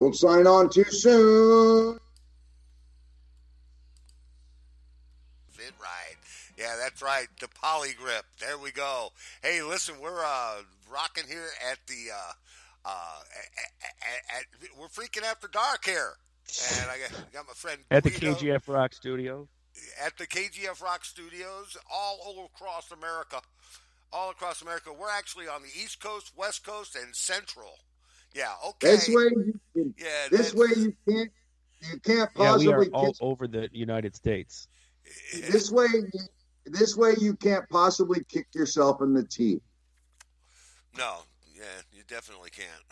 We'll sign on too soon. Fit right. Yeah, that's right. The poly grip. There we go. Hey, listen, we're rocking here at the we're freaking after dark here, and I got my friend At the Guido KGF Rock Studio. at the KGF Rock Studios, all across America. All across America. We're actually on the East Coast, West Coast, and Central. Yeah. This Okay. way, Yeah. this way you can't Yeah, we are possibly all kick. over the United States. This way, this way you can't possibly kick yourself in the teeth. No. Yeah, you definitely can't.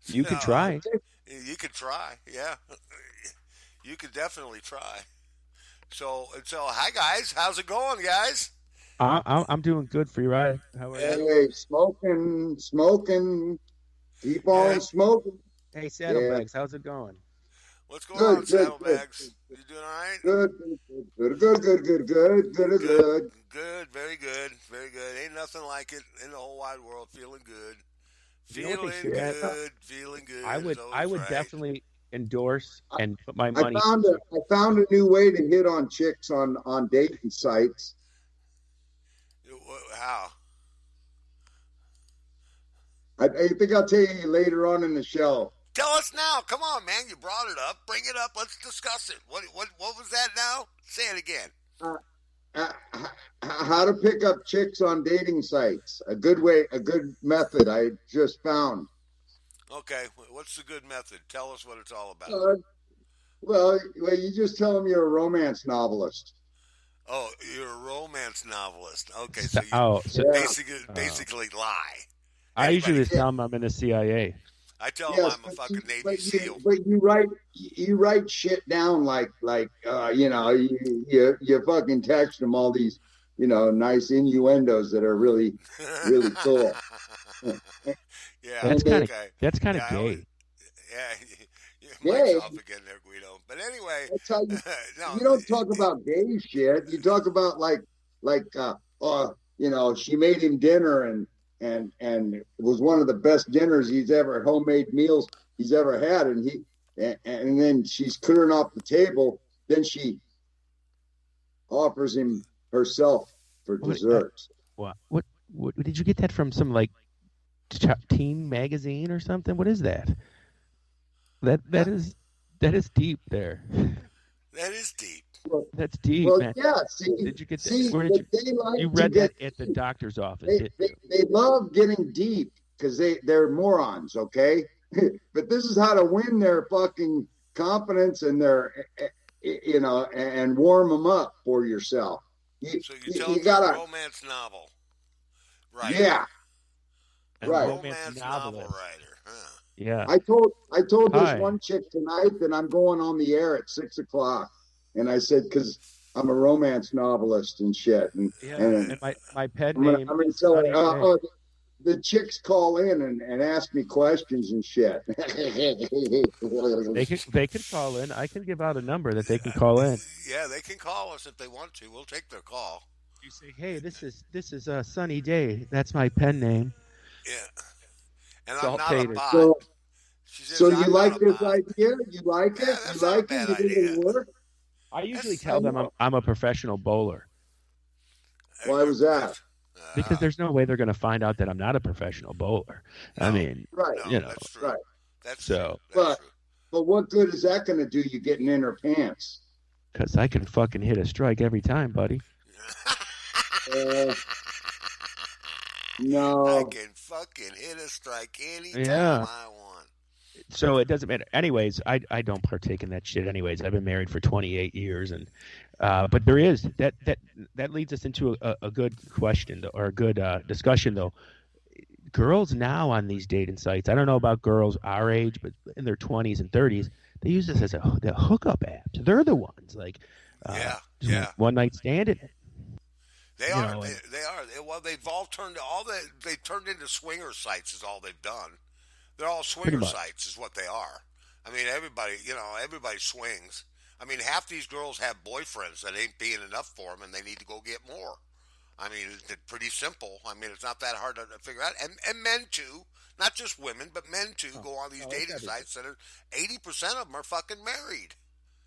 You could No, try. you could try. Yeah. You could definitely try. So hi guys, how's it going, guys? I'm doing good for you, right? How are Yeah. you? Hey, smoking, keep Yeah. on smoking. Hey, Yeah, Saddlebags, how's it going? What's going on, good. Saddlebags? You doing all right? Good. Good. Good. Very good. Very good. Ain't nothing like it in the whole wide world. Feeling good. You know what they Feeling should have? good. Feeling good. I would Is I always would right. definitely endorse I, and put my I money. found a new way to hit on chicks on dating sites. How? I think I'll tell you later on in the show. Tell us now. Come on, man. You brought it up. Bring it up. Let's discuss it. What was that now? Say it again. Uh, how to pick up chicks on dating sites. A good method I just found. Okay. What's the good method? Tell us what it's all about. Well, you just tell them you're a romance novelist. Oh, you're a romance novelist. Okay, So, so you so Yeah, basically lie. I usually Anybody? just tell them I'm in the CIA. I tell them yes, I'm a fucking Navy SEAL. but you write shit down like you fucking text them all these nice innuendos that are really cool. Yeah. And That's they, kind of Okay. that's kind of Yeah. I always, gay. yeah. Mike's gay. off again there, Guido. But anyway, That's how you no. you don't talk about gay shit. You talk about she made him dinner and it was one of the best dinners homemade meals he's ever had, and then she's clearing off the table. Then she offers him herself for What, dessert. what did you get that from? Some like teen magazine or something? What is that? That is deep there. That is deep. That's deep, Well, man. yeah. See, Did you get that? see, Where did they like you to read get that at the doctor's office? they love getting deep because they're morons, okay? But this is how to win their fucking confidence and and warm them up for yourself. So you tell You them you're a gotta, romance novel writer. yeah, And right. Romance novel writer. Huh. Yeah. I told this Hi. one chick tonight that I'm going on the air at 6:00, and I said because I'm a romance novelist and shit, Yeah. and And my pet I'm gonna name tell is Sunny her. Day. The chicks call in and ask me questions and shit. They could call in. I can give out a number that they can call in. Yeah, they can call us if they want to. We'll take their call. You say, "Hey, this is a Sunny Day. That's my pen name." Yeah. And I'm Salt not a taters. bot. So, She says, so you I'm like not a this bot. idea? You like Yeah, it? that's You not a like bad it? You think idea. it'll work? I usually That's, tell them I'm a professional bowler Why was that? because there's no way they're going to find out that I'm not a professional bowler. I No. mean, Right, No, you know, that's true. right. That's so- true. That's But true. but what good is that going to do you getting in her pants? because I can fucking hit a strike every time, buddy. Uh, I no. can fucking hit a strike anytime Yeah. I want. So it doesn't matter. Anyways, I don't partake in that shit. Anyways, I've been married for 28 years, and but there is that leads us into a good question or a good discussion though. Girls now on these dating sites, I don't know about girls our age, but in their 20s and 30s, they use this as the hookup apps. They're the ones like Yeah. one night stand it. They You are. know, They are. Well, they've all turned they've turned into swinger sites. Is all they've done. They're all Pretty swinger much. sites. Is what they are. I mean, everybody swings. I mean, half these girls have boyfriends that ain't being enough for them, and they need to go get more. I mean, it's pretty simple. I mean, it's not that hard to figure out. And men too, not just women, but men too go on these dating sites that are 80% of them are fucking married.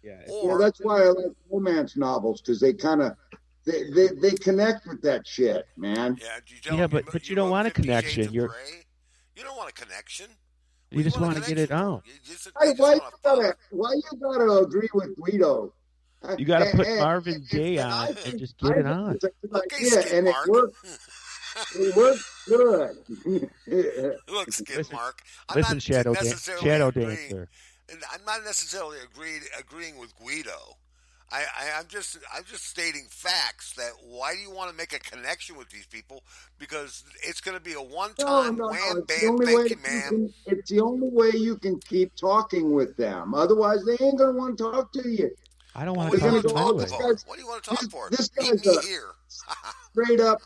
Yeah. Well, that's why I like romance novels, because they kind of they connect with that shit, man. Yeah, but you don't want a connection. You don't want a connection. just want to get it out. Why you gotta agree with Guido? You got to put Marvin Gaye on and just get it on. And it works. It works good. Look, Skid Mark. Listen, Shadow Dancer. I'm not necessarily agreeing with Guido. I'm just stating facts. That why do you want to make a connection with these people? Because it's going to be a one-time wham bam thank you, ma'am. It's the only way you can keep talking with them. Otherwise, they ain't going to want to talk to you. I don't want to talk about. What do you want to talk for? This guy's straight up.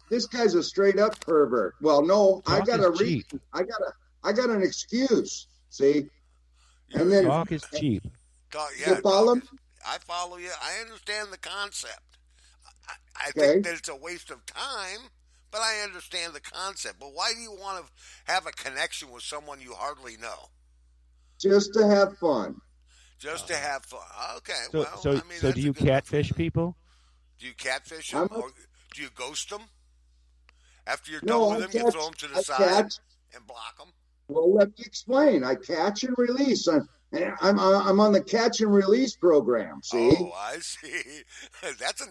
This guy's a straight up pervert. Well, no, I got a reason. I got an excuse. See, and then talk is cheap. You follow me? I follow you. I understand the concept. I think that it's a waste of time, but I understand the concept. But why do you want to have a connection with someone you hardly know? Just to have fun. Just to have fun. Okay. So do you catfish people? Do you catfish them? Or do you ghost them? After you're done with them, you throw them to the side and block them? Well, let me explain. I catch and release. I'm on the catch and release program. See? Oh, I see. That's a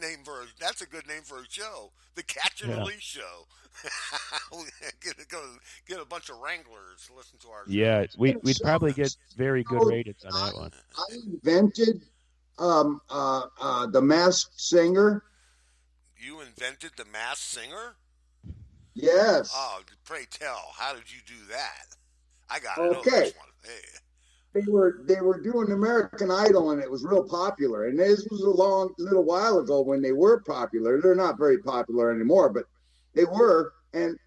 good name for a show. The Catch and Release Show. Get a bunch of wranglers to listen to our show. Yeah, we'd probably get very good ratings on that one. I invented the Masked Singer. You invented the Masked Singer? Yes. Oh, pray tell, how did you do that? I got to know this one. Hey. They were doing American Idol, and it was real popular. And this was a little while ago when they were popular. They're not very popular anymore, but they were. And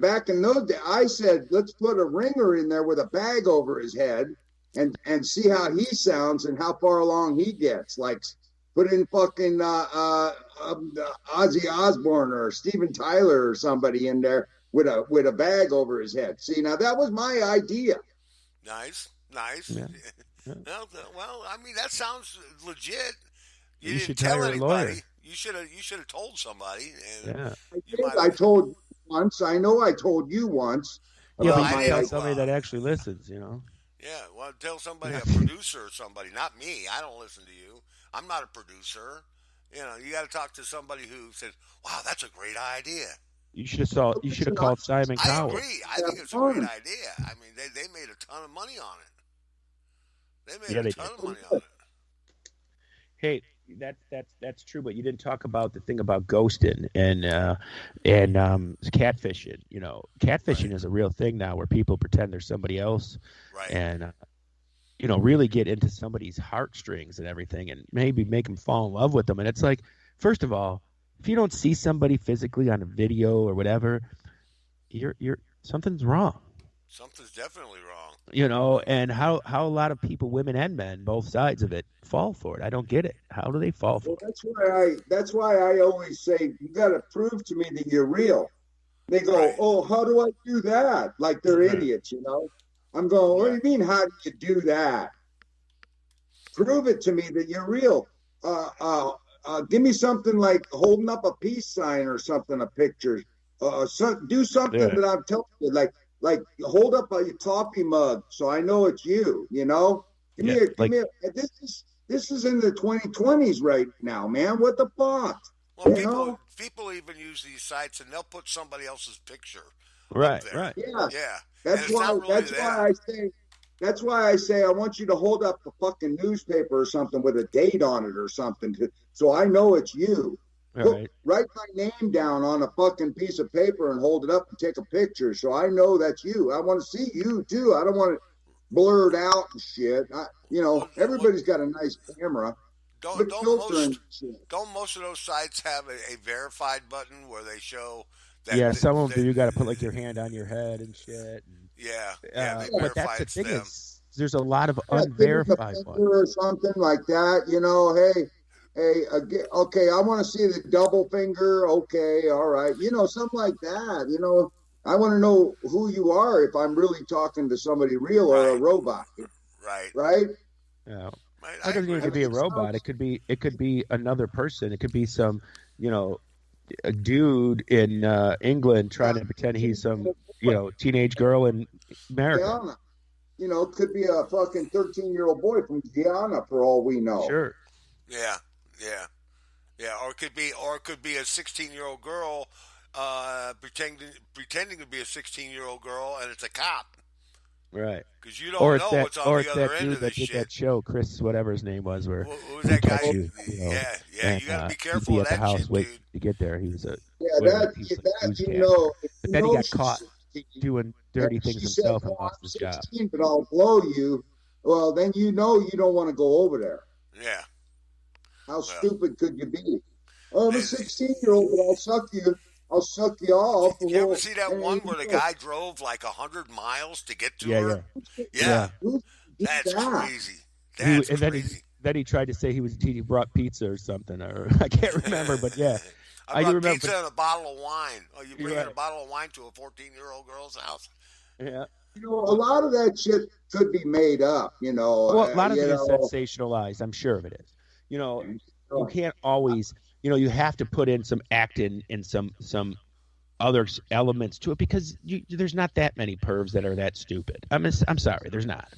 back in those days, I said, let's put a ringer in there with a bag over his head and see how he sounds and how far along he gets. Like, put in fucking Ozzy Osbourne or Steven Tyler or somebody in there with a bag over his head. See, now that was my idea. Nice. Yeah. Well, I mean, that sounds legit. You didn't tell anybody. You should have told somebody. And I told you once. I know I told you once. Yeah, but you tell somebody that actually listens, you know. Yeah, well, tell somebody, a producer or somebody, not me. I don't listen to you. I'm not a producer. You know, you got to talk to somebody who says, "Wow, that's a great idea." You should have called Simon Cowell. I agree. I think it's a great idea. I mean, they made a ton of money on it. They made a ton of money on it. Hey, that's true, but you didn't talk about the thing about ghosting and catfishing. You know, catfishing is a real thing now, where people pretend they're somebody else, and really get into somebody's heartstrings and everything, and maybe make them fall in love with them. And it's like, first of all, if you don't see somebody physically on a video or whatever, you're something's wrong. Something's definitely wrong. You know, and how a lot of people, women and men, both sides of it, fall for it. I don't get it. How do they fall for it? That's why I always say, you got to prove to me that you're real. They go, oh, how do I do that? Like they're idiots, you know. I'm going, what do you mean, how do you do that? Prove it to me that you're real. Give me something like holding up a peace sign or something, a picture. Do something that I'm telling you, like hold up a coffee mug so I know it's you, you know? Give me this is in the 2020s right now, man. What the fuck? Well, people even use these sites and they'll put somebody else's picture. Right. Yeah. That's why I say I want you to hold up a fucking newspaper or something with a date on it or something so I know it's you. Write my name down on a fucking piece of paper and hold it up and take a picture so I know that's you. I want to see you too. I don't want it blurred out and shit. Everybody's got a nice camera. Don't most of those sites have a verified button where they show that? Yeah, some of them you got to put like your hand on your head and shit. But that's the thing is, there's a lot of unverified ones or something like that. You know, hey. hey, okay, I want to see the double finger. Okay, all right, something like that. I want to know who you are if I'm really talking to somebody real or a Right. robot, Right. right? Yeah. Right. Or I it doesn't even agree I have to with be mean, a you. it robot. sounds, It could be another person. It could be some, you know, a dude in England trying to pretend he's some, teenage girl in America. Guyana. Could be a fucking 13-year-old boy from Guyana for all we know. Sure. Yeah. Yeah. Yeah. Or it could be a 16-year-old girl, pretending to be a 16-year-old girl, and it's a cop Right. because you don't know what's on Or the it's other that end dude of this that did shit. that show, Chris, whatever his name was, where Who was he would that guy? catch you, Yeah. Yeah. and You got to be he'd careful be of at the that house shit, waiting dude. to get there. He was Yeah, he was like a that newscaster. if But then he got she's caught 16, doing and dirty things she says, himself and "Oh, lost I'm his job. 16, but I'll blow you." Well, then you don't want to go over there. Yeah. How Well, stupid could you be? Oh, I'm a they, 16-year-old, but I'll suck you. I'll suck you off. did you ever Well, see that one where the guy drove like 100 miles to get to Yeah, her? yeah, Yeah. yeah. who do That's that? crazy. He That's and crazy. then he tried to say he brought pizza or something, or I can't remember, but yeah, I I do brought remember. pizza and a bottle of wine. Oh, you You're bringing a right. bottle of wine to a 14-year-old girl's house? Yeah. A lot of that shit could be made up. Well, a lot of it is sensationalized. I'm sure of it is. You can't always. You have to put in some acting and some other elements to it because there's not that many pervs that are that stupid. I'm sorry, there's not.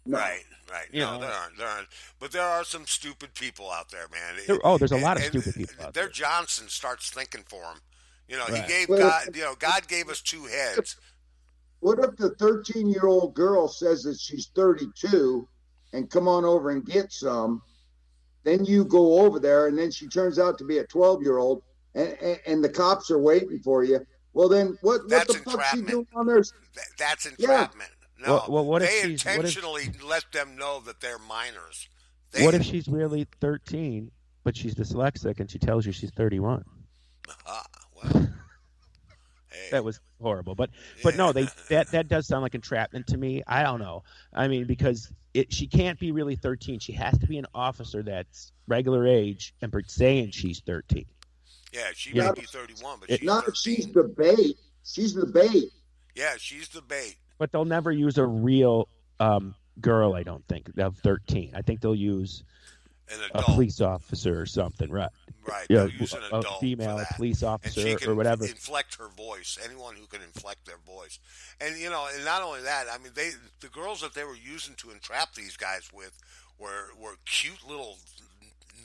No. Right, right. You No, know, there aren't. But there are some stupid people out there, man. there's a lot of And stupid people out their there. Johnson starts thinking for him. He Right. gave But God. God gave us two heads. what if the 13-year-old girl says that she's 32 and come on over and get some? Then you go over there, and then she turns out to be a 12-year-old, and the cops are waiting for you. Well, then what That's the fuck's she entrapment. doing on there? That's Yeah. entrapment. No, What if they she's intentionally let them know that they're minors. what if she's really 13, but she's dyslexic and she tells you she's 31? Well, hey, That was horrible, but yeah. no, that does sound like entrapment to me. I don't know. I mean, because she can't be really 13. She has to be an officer that's regular age and saying she's 13. Yeah, she Yeah. may be 31, but she's Not 13. if she's the bait. She's the bait. Yeah, she's the bait. But they'll never use a real girl. I don't think of 13. I think they'll use An a adult. police officer or something, right? Right, Yeah, they'll use an a adult female for that. police And officer she can or whatever. inflect her voice. Anyone who can inflect their voice, and and not only that, I mean, the girls that they were using to entrap these guys with were cute little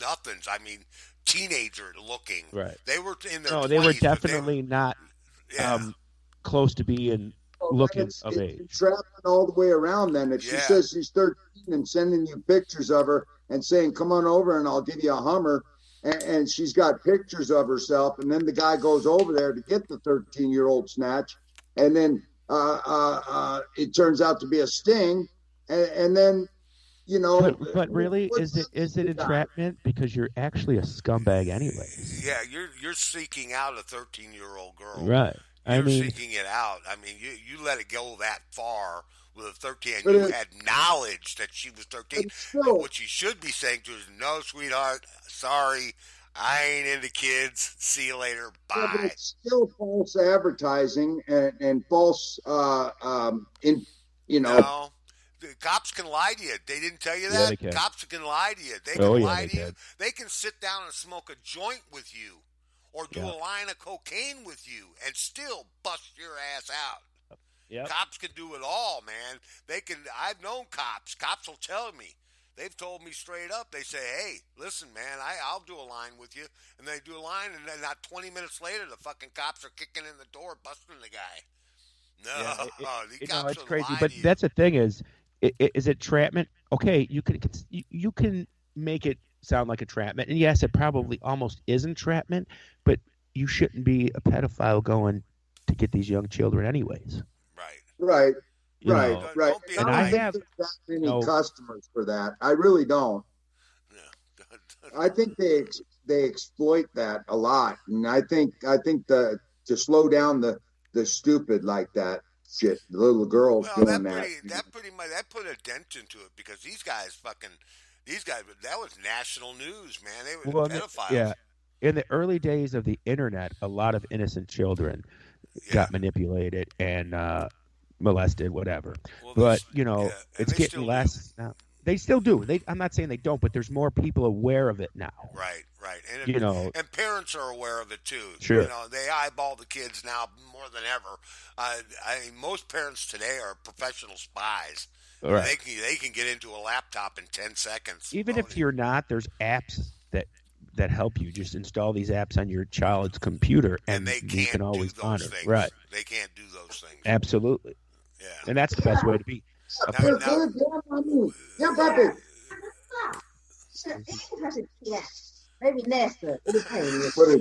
nothings. I mean, teenager looking. Right. They were in their No, 20s, they were but definitely not yeah, close to being Well, looking it's of age. entrapment all the way around. Then if she Yeah. says she's 13 and sending you pictures of her and saying, "Come on over and I'll give you a Hummer," and she's got pictures of herself, and then the guy goes over there to get the 13-year-old snatch, and then it turns out to be a sting, and then But really, what's is it entrapment because you're actually a scumbag anyways? yeah. You're seeking out a 13-year-old girl. Right. I You're mean, seeking it out. I mean, you let it go that far with a 13, and But you it- had knowledge that she was 13. But still- And what you should be saying to her is, "No, sweetheart, sorry, I ain't into kids. See you later. Yeah, but Bye." it's still false advertising and false, No, the cops can lie to you. They didn't tell you Yeah, that. they can. Cops can lie to you. They can Oh, yeah, lie they to you. can. They can sit down and smoke a joint with you, or do Yeah. a line of cocaine with you, and still bust your ass out. Yep. Cops can do it all, man. They can. I've known cops. Cops will tell me. They've told me straight up. They say, "Hey, listen, man, I'll do a line with you," and they do a line, and then not 20 minutes later, the fucking cops are kicking in the door, busting the guy. No, Yeah, the it's cops will crazy. lie But to you. that's the thing is it entrapment? Okay, you can make it sound like entrapment, and yes, it probably almost is entrapment. But you shouldn't be a pedophile going to get these young children, anyways. Right. right, You right, know? right. Don't be And I I don't think have- there's that many No. customers for that. I really don't. Yeah. I think they exploit that a lot, and I think to slow down the stupid like that shit, the little girls Well, doing that put a dent into it because these These guys, that was national news, man. They were Well, pedophiles. yeah, in the early days of the internet, a lot of innocent children Yeah. got manipulated and molested, whatever. Well, But yeah, and it's they getting still do. less now. They still do. I'm not saying they don't, but there's more people aware of it now. Right, right, You know, and parents are aware of it too. You sure, know, they eyeball the kids now more than ever. I mean, most parents today are professional spies. all right. They can get into a laptop in 10 seconds. Even if you're not, there's apps that help you. Just install these apps on your child's computer, and and they you can can't do always those monitor. things. Right, They can't do those things. absolutely, Yeah. and that's the best way to be. Now, You're now, good, yeah, mommy. Yeah, puppy. Maybe Nesta. What is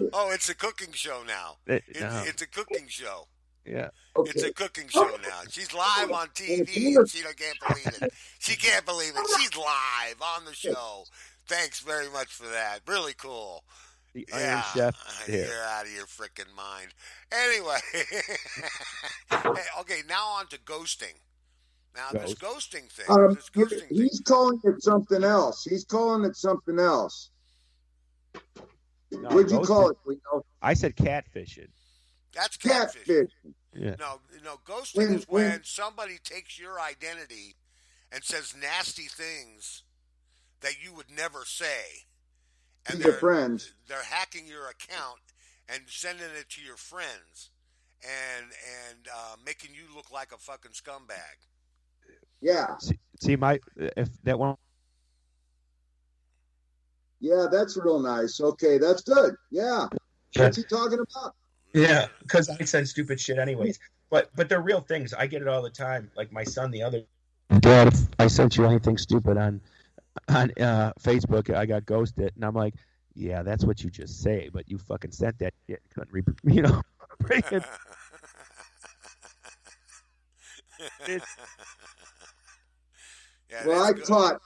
it? oh, it's a cooking show now. No. It's a cooking show. Yeah, It's Okay. a cooking show now. She's live on And TV if you and she can't believe it. She can't believe it. She's live on the show. Thanks very much for that. Really cool. the Yeah, Iron Chef here. you're out of your freaking mind. Anyway, hey, okay, now on to ghosting. Now this ghosting thing, this ghosting thing. He's calling it something else. He's calling it something else. No, What'd you ghosting- call it? Leo? I said catfishing. That's catfish. Catfish. Yeah. No, ghosting is When- when somebody takes your identity and says nasty things that you would never say, To and your friends. they're hacking your account and sending it to your friends, and making you look like a fucking scumbag. Yeah. See, if that one. Yeah, that's real nice. Okay, that's good. Yeah. What's he talking about? Yeah, because I said stupid shit anyways. But they're real things. I get it all the time. Like my son the other. Dad, if I sent you anything stupid on Facebook, I got ghosted, and I'm like, yeah, that's what you just say, but you fucking sent that shit. Couldn't bring it. Yeah, Well, that's good.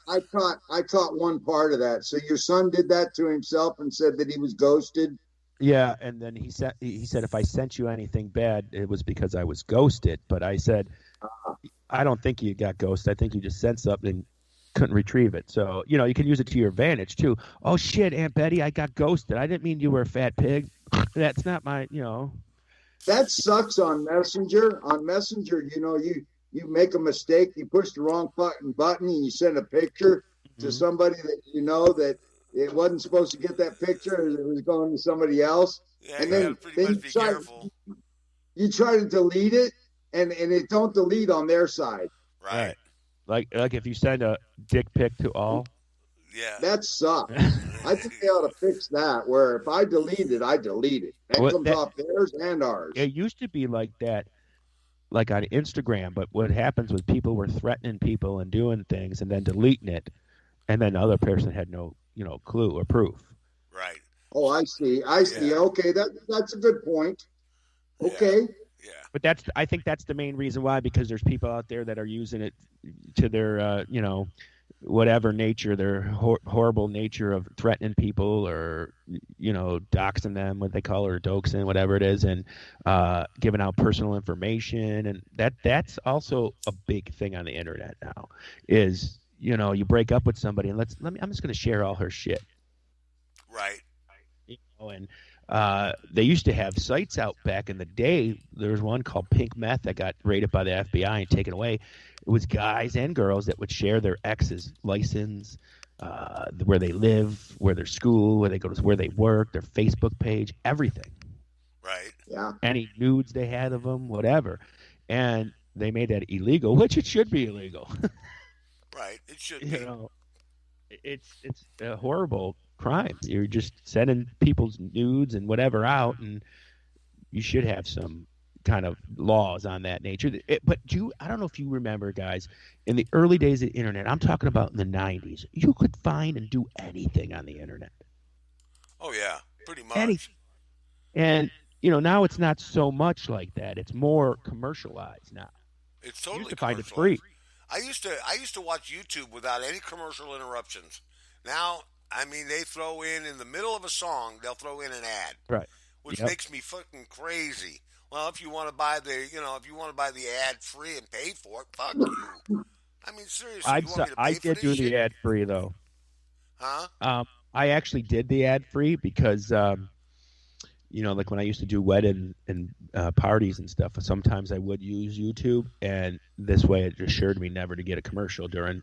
I caught one part of that. So your son did that to himself and said that he was ghosted. Yeah, and then he said if I sent you anything bad, it was because I was ghosted. But I said, I don't think you got ghosted. I think you just sent something and couldn't retrieve it. So you can use it to your advantage too. Oh shit, Aunt Betty, I got ghosted. I didn't mean you were a fat pig. That's not my. That sucks on Messenger. On Messenger, you make a mistake, you push the wrong fucking button, and you send a picture to somebody that you know that it wasn't supposed to get that picture, it was going to somebody else. Yeah, and you then, gotta pretty much be careful. You try to delete it, and it don't delete on their side. Right. Like if you send a dick pic to all. Yeah. That sucks. I think they ought to fix that, where if I delete it, I delete it. That comes off theirs and ours. It used to be like that, like on Instagram, but what happens was people were threatening people and doing things and then deleting it, and then the other person had no clue or proof. Right. Oh, I see. Yeah. Okay, that's a good point. Okay. Yeah. But I think that's the main reason why, because there's people out there that are using it to their whatever nature, their horrible nature of threatening people or doxing them, what they call it, or doxing, whatever it is, and giving out personal information, and that's also a big thing on the internet now. Is you break up with somebody and I'm just going to share all her shit. Right. And they used to have sites out back in the day. There was one called Pink Meth that got raided by the FBI and taken away. It was guys and girls that would share their ex's license, where they live, where their school, where they go to, where they work, their Facebook page, everything. Right. Yeah. Any nudes they had of them, whatever. And they made that illegal, which it should be illegal. Right. It should be. It's a horrible crime. You're just sending people's nudes and whatever out, and you should have some kind of laws on that nature. But I don't know if you remember, guys, in the early days of the internet, I'm talking about in the 90s, you could find and do anything on the internet. Oh, yeah. Pretty much. Anything. And, now it's not so much like that. It's more commercialized now. It's totally You used to find it commercialized. free. I used to watch YouTube without any commercial interruptions. Now, I mean, they throw in the middle of a song, they'll throw in an ad. Right. Which Yep. makes me fucking crazy. Well, if you want to buy the ad free and pay for it, fuck you. I mean, seriously, you want me to pay I for did this do shit? the ad free, though. Huh? I actually did the ad free because like when I used to do wedding and parties and stuff, sometimes I would use YouTube, and this way it assured me never to get a commercial during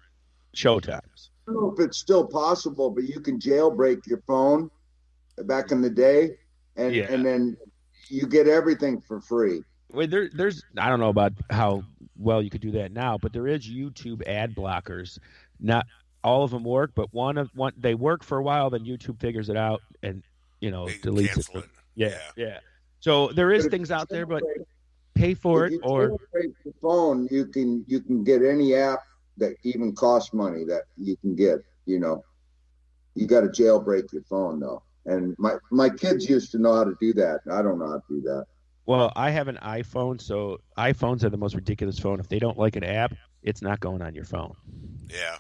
show times. I don't know if it's still possible, but you can jailbreak your phone back in the day, and Yeah. then you get everything for free. Well, there's I don't know about how well you could do that now, but there is YouTube ad blockers. Not all of them work, but one they work for a while, then YouTube figures it out and deletes it. Cancel it. Yeah. So there is things out there, but pay for If it you or jailbreak your phone, you can get any app that even costs money that you can get. You got to jailbreak your phone though. And my kids used to know how to do that. I don't know how to do that. well, I have an iPhone, so iPhones are the most ridiculous phone. If they don't like an app, it's not going on your phone. Yeah.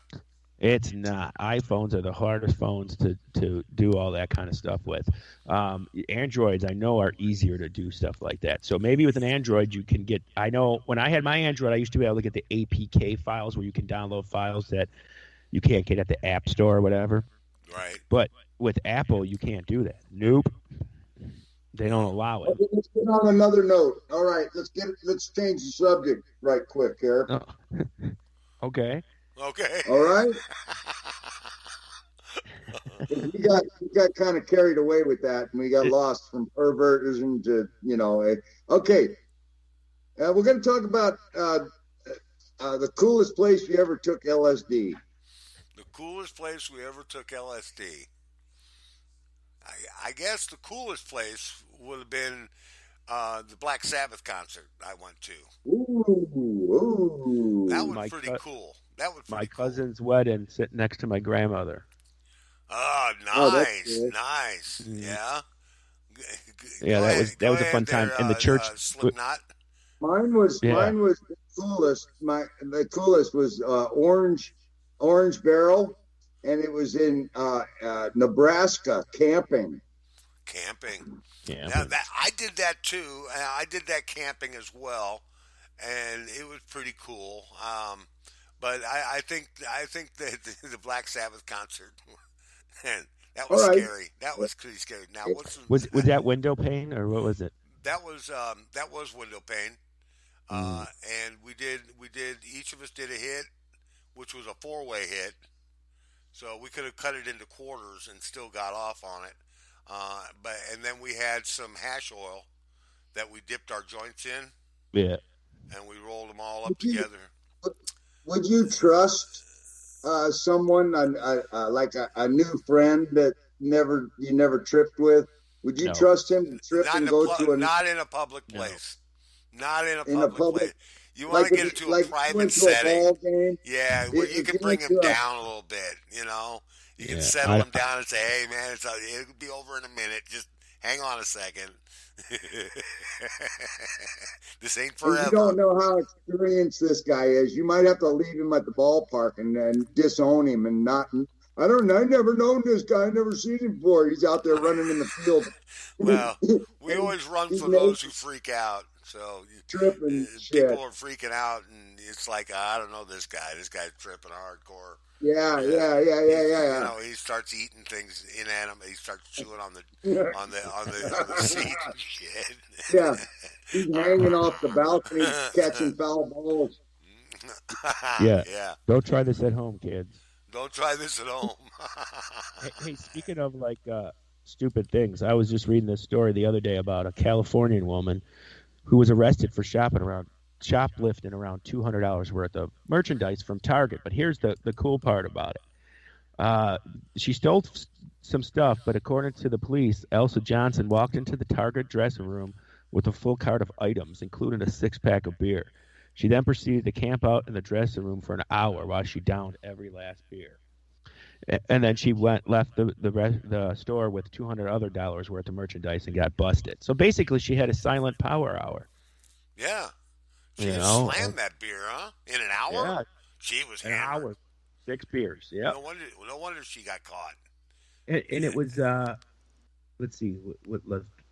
It's not. iPhones are the hardest phones to do all that kind of stuff with. Androids, I know, are easier to do stuff like that. So maybe with an Android, you can get. I know when I had my Android, I used to be able to get the APK files where you can download files that you can't get at the App Store or whatever. Right. But with Apple, you can't do that. Nope. They don't allow it. Okay, let's get on another note. All right, let's change the subject right quick here. Oh. Okay. Okay. All right. We got kind of carried away with that, and we got lost from perversion to Okay, we're going to talk about the coolest place you ever took LSD. The coolest place we ever took LSD. I guess the coolest place would have been the Black Sabbath concert I went to. Ooh. That was pretty cool. That was My pretty cool. cousin's wedding, sitting next to my grandmother. Oh, that's nice, good. nice. Mhm. Yeah. Yeah, that was a fun time. And the church. Slipknot. Mine was the coolest. The coolest was Orange Barrel, and it was in Nebraska camping. Camping. Yeah. Now I did that too. I did that camping as well, and it was pretty cool. But I think that the Black Sabbath concert, and that was scary. That was pretty scary. Now was that window pane or what was it? that was window pane, and we did each of us did a hit, which was a 4-way hit. So we could have cut it into quarters and still got off on it. And then we had some hash oil that we dipped our joints in. Yeah. And we rolled them all up together. Would you trust someone like a new friend that you never tripped with? Would you trust him to trip and go to not in a public place? No. Not in a public place. You want to get into a private setting. Yeah, where you can bring him down a little bit, You can settle him down and say, hey, man, it'll be over in a minute. Just hang on a second. This ain't forever. You don't know how experienced this guy is. You might have to leave him at the ballpark and disown him and not. I never known this guy. I never seen him before. He's out there running in the field. Well, we always run for those who freak out. So tripping people are freaking out, and it's like, I don't know this guy. This guy's tripping hardcore. Yeah. He starts eating things inanimate. He starts chewing on the seat and shit. Yeah, he's hanging off the balcony, catching foul balls. Yeah. Don't try this at home, kids. Don't try this at home. Hey, speaking of stupid things, I was just reading this story the other day about a Californian woman who was arrested for shoplifting around $200 worth of merchandise from Target. But here's the cool part about it. She stole some stuff, but according to the police, Elsa Johnson walked into the Target dressing room with a full cart of items, including a 6-pack of beer. She then proceeded to camp out in the dressing room for an hour while she downed every last beer. And then she left the store with $200 other worth of merchandise and got busted. So basically, she had a silent power hour. Yeah, she just slammed that beer, huh? In an hour? Yeah, she was an hammered. hour, 6 beers. Yeah. No wonder she got caught. And it was let's see, what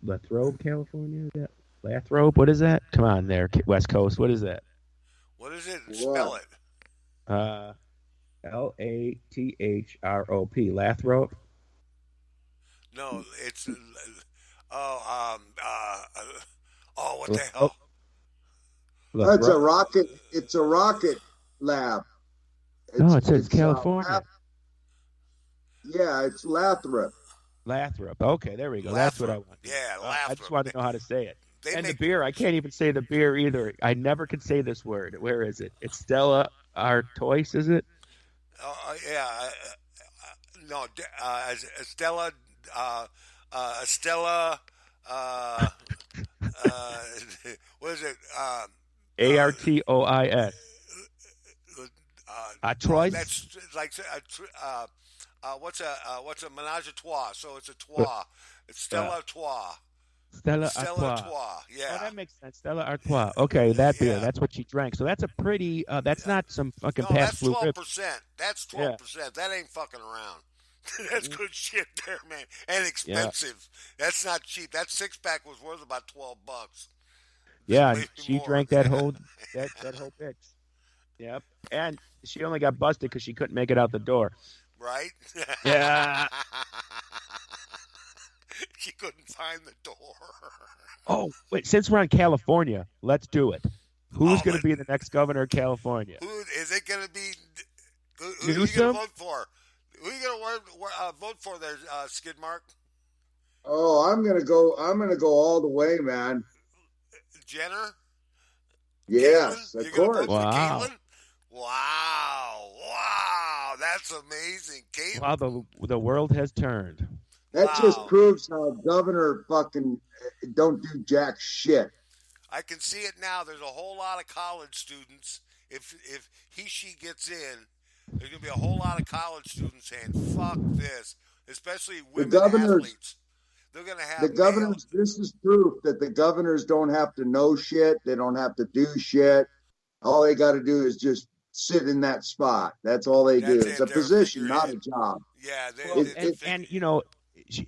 Lathrop, California? Is that Lathrop? What is that? Come on, there, West Coast. What is that? What is it? Spell it. Lathrop. Lathrop. No, it's oh what the Oh, hell? It's a Lathrop. rocket. It's a rocket lab. No, It's it says it's California. yeah, it's Lathrop. Lathrop. Okay, there we go. That's what I Lathrop. want. Yeah, I just Lathrop. wanted to know how to say it. They And the make beer, I can't even say the beer either. I never could say this word. Where is it? It's Stella Artois, is it? yeah no Stella Stella uh, uh, what is it? Artois. No, Artois? that's like what's a menage a trois? So it's a trois. It's Uh, Stella Trois. Stella Stella Artois. Trois. Oh, Yeah, that makes sense. Stella Artois. Okay, that beer. yeah. That's what she drank. So that's a pretty. That's not some fucking No, past that's blue twelve rib. percent. That's Yeah. 12%. That ain't fucking around. That's Mm, good shit there, man. And yeah. expensive. That's not cheap. That six pack was worth about $12. Yeah. And Maybe she more. drank that whole bitch. Yep. And she only got busted because she couldn't make it out the door. Right? Yeah. She couldn't find the door. Oh, wait. Since we're on California, let's do it. Who's Oh, going but to be the next governor of California? who is it going to be? Who are you going to Newsom? vote for? Who are you going to vote for there, Skidmark? Oh, I'm gonna go. I'm gonna go all the way, man. Jenner? Caitlin? Yes, of You're going to vote course. for Wow. Caitlin? Wow. Wow. That's amazing. Wow, Caitlin. the world has turned. That just Wow. proves how governor fucking don't do jack shit. I can see it now. There's a whole lot of college students. If she gets in, there's gonna be a whole lot of college students saying "fuck this," especially The women governors, athletes. They're gonna the have male. governors. This is proof that the governors don't have to know shit. They don't have to do shit. All they got to do is just sit in that spot. That's all they do. That's It's it. a They're a position, not figurehead. a job. Yeah, Well, It, and it, and you know, she,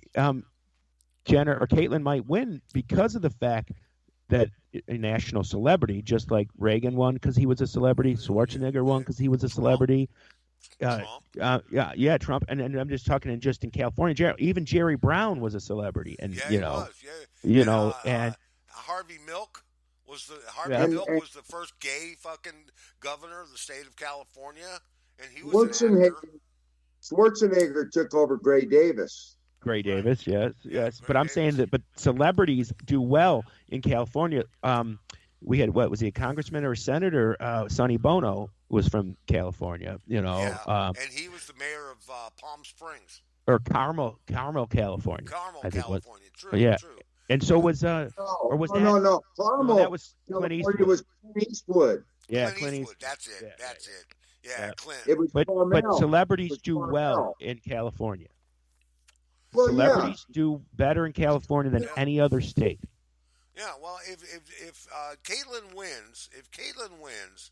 Jenner or Caitlyn might win because of the fact that a national celebrity, just like Reagan won because he was a celebrity, Schwarzenegger won because he was a Trump. celebrity. Trump. Yeah, Trump, and I'm just talking just in California. Even Jerry Brown was a celebrity, and Yeah, he was. Yeah, you and know, and Harvey Milk was the yeah, and was the first gay fucking governor of the state of California, and he was an actor. Schwarzenegger, Schwarzenegger took over Gray Davis. Gray Right. Davis, yes, Yeah, yes. But Gray I'm saying Davis. that, but celebrities do well in California. We had what was he a congressman or a senator? Sonny Bono was from California, Yeah, and he was the mayor of Palm Springs, or Carmel, California. Carmel, I think it was. California. True, Yeah, true. and so was No, or was no, that? no, no. No, that Carmel, was Clint California Eastwood. was Clint Eastwood. Yeah, Clint Clint Eastwood. Eastwood. That's it. Yeah, That's yeah, it. Yeah, yeah. Clint. It was But Carmel. celebrities It was do well Carmel. in California. Well, yeah. Celebrities do better in California than Yeah. any other state. Yeah. Well, if Caitlyn wins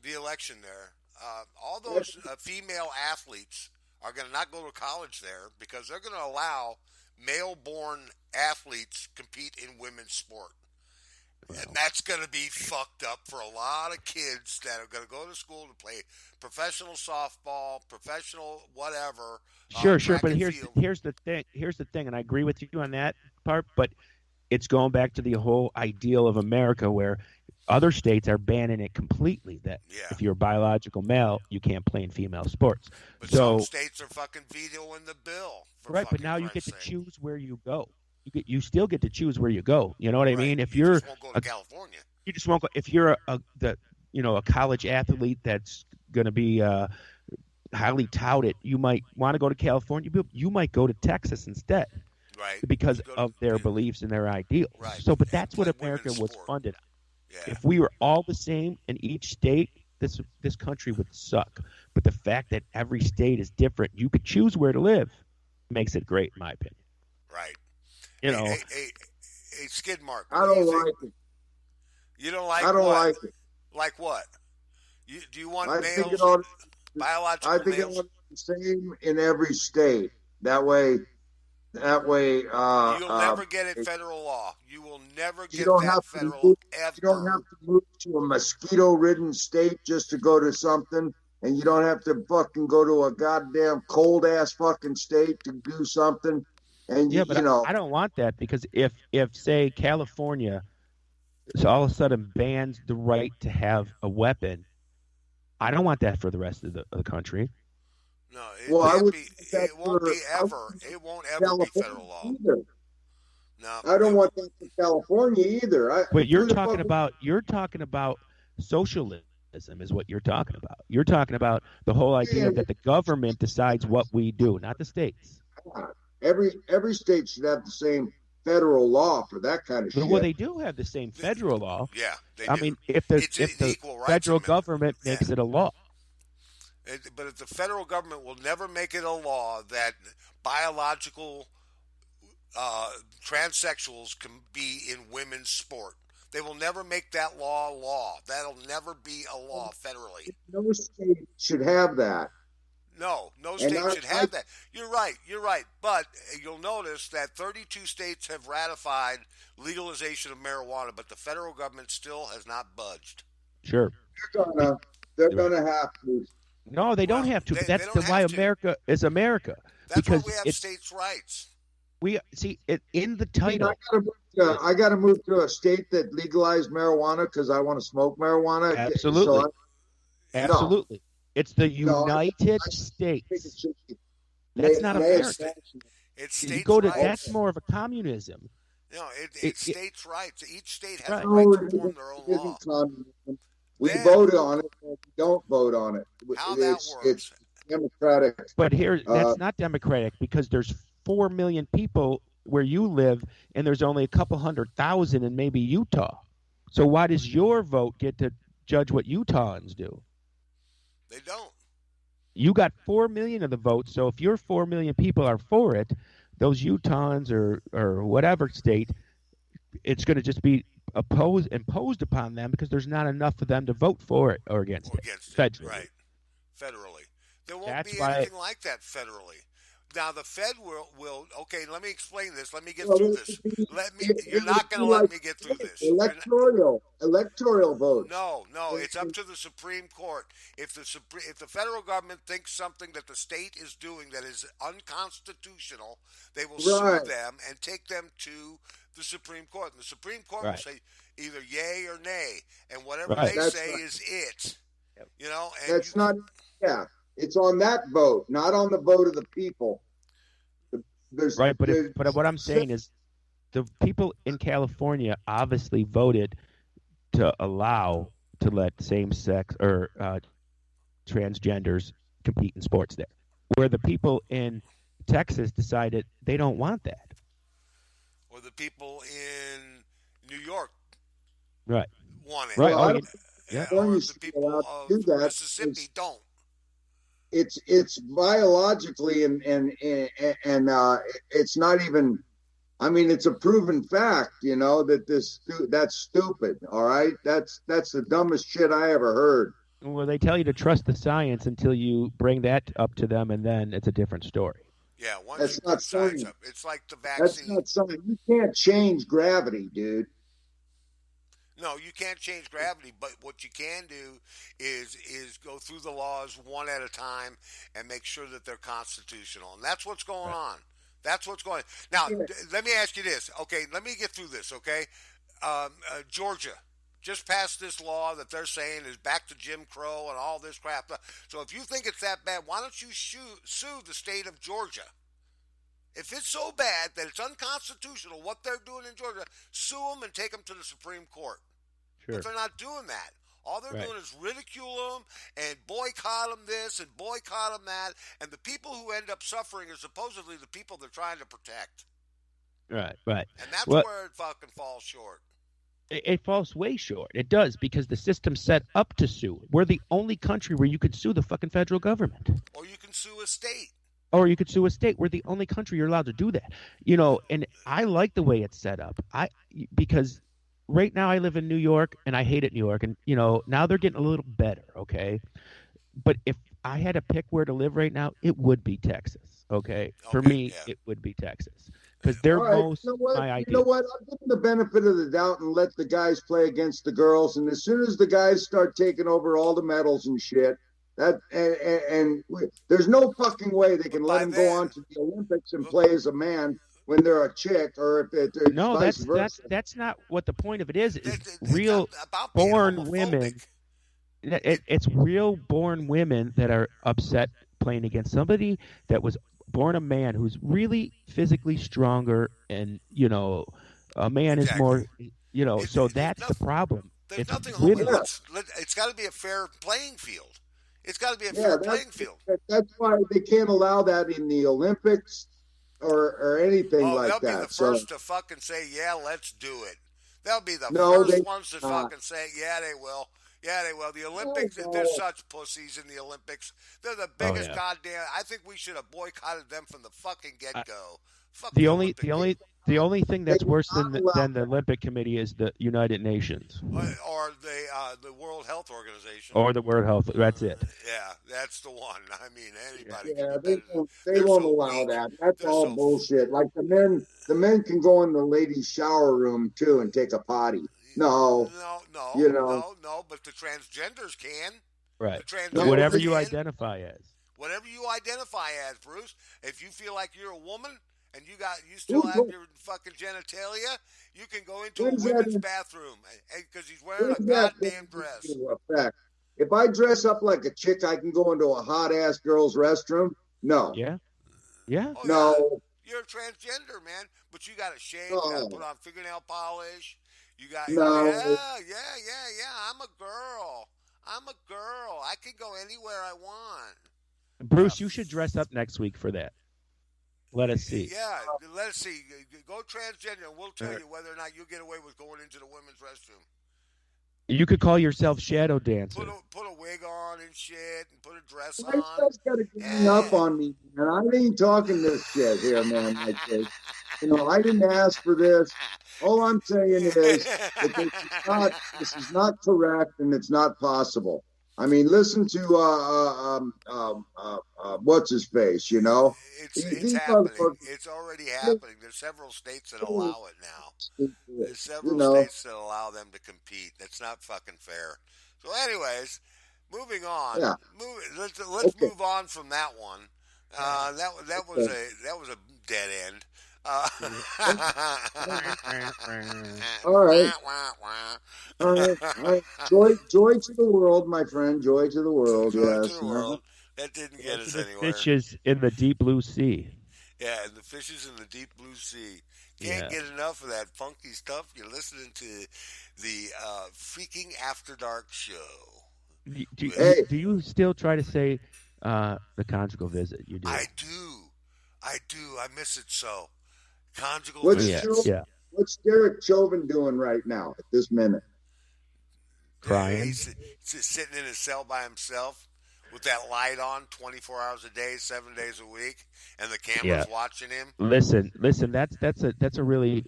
the election there, all those female athletes are going to not go to college there because they're going to allow male-born athletes compete in women's sport. And that's going to be fucked up for a lot of kids that are going to go to school to play professional softball, professional whatever. Sure. Track But and here's field. here's the thing. Here's the thing, and I agree with you on that part. But it's going back to the whole ideal of America, where other states are banning it completely. That Yeah. if you're a biological male, you can't play in female sports. But So some states are fucking vetoing the bill. For right, but fucking now you get Christ's to sake. choose where you go. You still get to choose where you go. You know what I Right. mean? If You you're just won't go to California. you just won't go. If you're a college athlete that's going to be highly touted, you might want to go to California. But you might go to Texas instead Right. because You go to- of their beliefs and their ideals. Right. So, but And that's what play America women's was sport. funded on. Yeah. If we were all the same in each state, this country would suck. But the fact that every state is different, you could choose where to live, makes it great, in my opinion. Right. You know, Hey, Skidmark. I what do don't you think? like it. You don't like I don't what? like it. Like what? Do you want I think males, it ought, biological I think it males? ought to be the same in every state. That way, You'll never get it federal law. You will never you get don't that have to federal move, ever. you don't have to move to a mosquito-ridden state just to go to something. and you don't have to fucking go to a goddamn cold ass fucking state to do something. And Yeah, but I don't want that, because if say California so all of a sudden bans the right to have a weapon, I don't want that for the rest of the country. No, it well, I can't would be. that It won't be I ever. wouldn't It won't ever be California federal law. either. No, I don't want that for California either. But you're talking about socialism is what you're talking about. You're talking about the whole idea that the government decides what we do, not the states. Every state should have the same federal law for that kind of shit. Well, they do have the same federal law. Yeah, they I do. mean, if the Equal Rights federal Amendment. government makes it a law. But if the federal government will never make it a law that biological transsexuals can be in women's sport. They will never make that law. That'll never be a law federally. No state should have that. No state should have that. You're right. But you'll notice that 32 states have ratified legalization of marijuana, but the federal government still has not budged. Sure. They're gonna have to. No, they don't have to. That's why America is America. That's because why we have states' rights. We see it in the title. I got to move to a state that legalized marijuana because I want to smoke marijuana. Absolutely. Absolutely. No. It's the United States. That's not America. It's states' you go to rights. That's more of a communism. No, it's states' rights. Each state has the right to form their own law. We vote on it, but we don't vote on it. How that works. It's democratic. But that's not democratic, because there's 4 million people where you live, and there's only a couple 100,000 in maybe Utah. So why does your vote get to judge what Utahns do? They don't. You got 4 million of the votes, so if your 4 million people are for it, those Utahns or whatever state, it's going to just be imposed upon them because there's not enough for them to vote for it or against it. Federally. Right. Federally. There won't be anything like that federally. Now the Fed will okay. Let me explain this. Let me get through this. You're not going to let me get through this. Electoral vote. No. It's up to the Supreme Court. If the federal government thinks something that the state is doing that is unconstitutional, they will sue them and take them to the Supreme Court. And the Supreme Court will say either yay or nay, and whatever they say is it. Yep. You know, and that's not. Yeah. It's on that vote, not on the vote of the people. But what I'm saying is the people in California obviously voted to let same-sex or transgenders compete in sports there, where the people in Texas decided they don't want that. Or the people in New York want it. Right. Well, or the people of Mississippi don't. It's biologically and it's not even. I mean, it's a proven fact, you know, that that's stupid. All right, that's the dumbest shit I ever heard. Well, they tell you to trust the science until you bring that up to them, and then it's a different story. Yeah, once that's you not put science up, it's like the vaccine. That's not science. You can't change gravity, dude. No, you can't change gravity, but what you can do is go through the laws one at a time and make sure that they're constitutional. And that's what's going on. That's what's going on. Now, let me ask you this. Okay, let me get through this, okay? Georgia just passed this law that they're saying is back to Jim Crow and all this crap. So if you think it's that bad, why don't you sue the state of Georgia? If it's so bad that it's unconstitutional what they're doing in Georgia, sue them and take them to the Supreme Court. Sure. But they're not doing that. All they're doing is ridicule them and boycott them this and boycott them that. And the people who end up suffering are supposedly the people they're trying to protect. Right. And that's where it fucking falls short. It falls way short. It does, because the system's set up to sue. We're the only country where you could sue the fucking federal government. Or you can sue a state. We're the only country you're allowed to do that. You know, and I like the way it's set up. Because right now I live in New York, and I hate it, New York. And, you know, now they're getting a little better, okay? But if I had to pick where to live right now, it would be Texas, okay? For me, it would be Texas. Because they're my ideas. You know what? I'll give them the benefit of the doubt and let the guys play against the girls. And as soon as the guys start taking over all the medals and shit, There's no fucking way they can But let by him go then, on to the Olympics and play as a man when they're a chick, or if it's No, vice versa. that's not what the point of it is. Is it's real about being born women. homophobic. It's real born women that are upset playing against somebody that was born a man who's really physically stronger, and a man is Exactly. more, so that's the problem. There's It's nothing. women. Yeah, It's got to be a fair playing field. It's got to be a yeah, fair playing field. that's why they can't allow that in the Olympics or anything Oh, like they'll be the that. So first to fucking say, "Yeah, let's do it." They'll be the no, first they ones to not. fucking say, "Yeah, they will." Yeah, they will. The Oh, Olympics, they're no. such pussies in the Olympics. They're the Oh biggest yeah. goddamn. I think we should have boycotted them from the fucking get go. Fuck The the only Olympic, thing They that's worse not allow than the Olympic Committee is the United Nations or the World Health Organization. or the World Health. That's it. Yeah, that's the one. I mean, anybody can Yeah, be better. they They're won't so allow weak. that. That's They're all so. bullshit. Like the men can go in the ladies' shower room too and take a potty. No, No. But the transgenders can. Right. The no, transgenders Whatever they, you can. identify as. Whatever you identify as, Bruce. If you feel like you're a woman and you still who, have your fucking genitalia, you can go into a when's women's that? bathroom because he's wearing When's a that goddamn going dress. into effect? If I dress up like a chick, I can go into a hot ass girl's restroom. No, Yeah. Yeah. Oh yeah, no, you're a transgender, man. But you got to shave. You got to put no, on fingernail polish. You got no. yeah. I'm a girl. I'm a girl. I can go anywhere I want. Bruce, you should dress up next week for that. Let us see. Yeah, let's see. Go transgender, and we'll tell you whether or not you get away with going into the women's restroom. You could call yourself Shadow Dancer. Put a wig on and shit, and put a dress My on. stuff's got to gang up on me, man. I ain't talking this shit here, man. Like this. I didn't ask for this. All I'm saying is that this is not correct and it's not possible. I mean, listen to what's his face? It's These happening. motherfuckers. It's already happening. There's several states that allow it now. There's You several know, states that allow them to compete. That's not fucking fair. So, anyways, moving on. yeah. Let's Okay. move on from that one. That was a dead end. All right. All right. Joy to the world, my friend. Joy to the world. Joy Yes. to the world. That didn't get us The anywhere. fishes in the deep blue sea. Yeah, and the fishes in the deep blue sea. Can't Yeah. get enough of that funky stuff. You're listening to the FreeKing After Dark show. Hey. Do you still try to say the conjugal visit? You do. I do. I miss it so. Conjugal What's visits. What's Derek Chauvin doing right now at this minute? Crying. He's sitting in his cell by himself with that light on 24 hours a day, 7 days a week, and the camera's watching him. Listen. That's a really.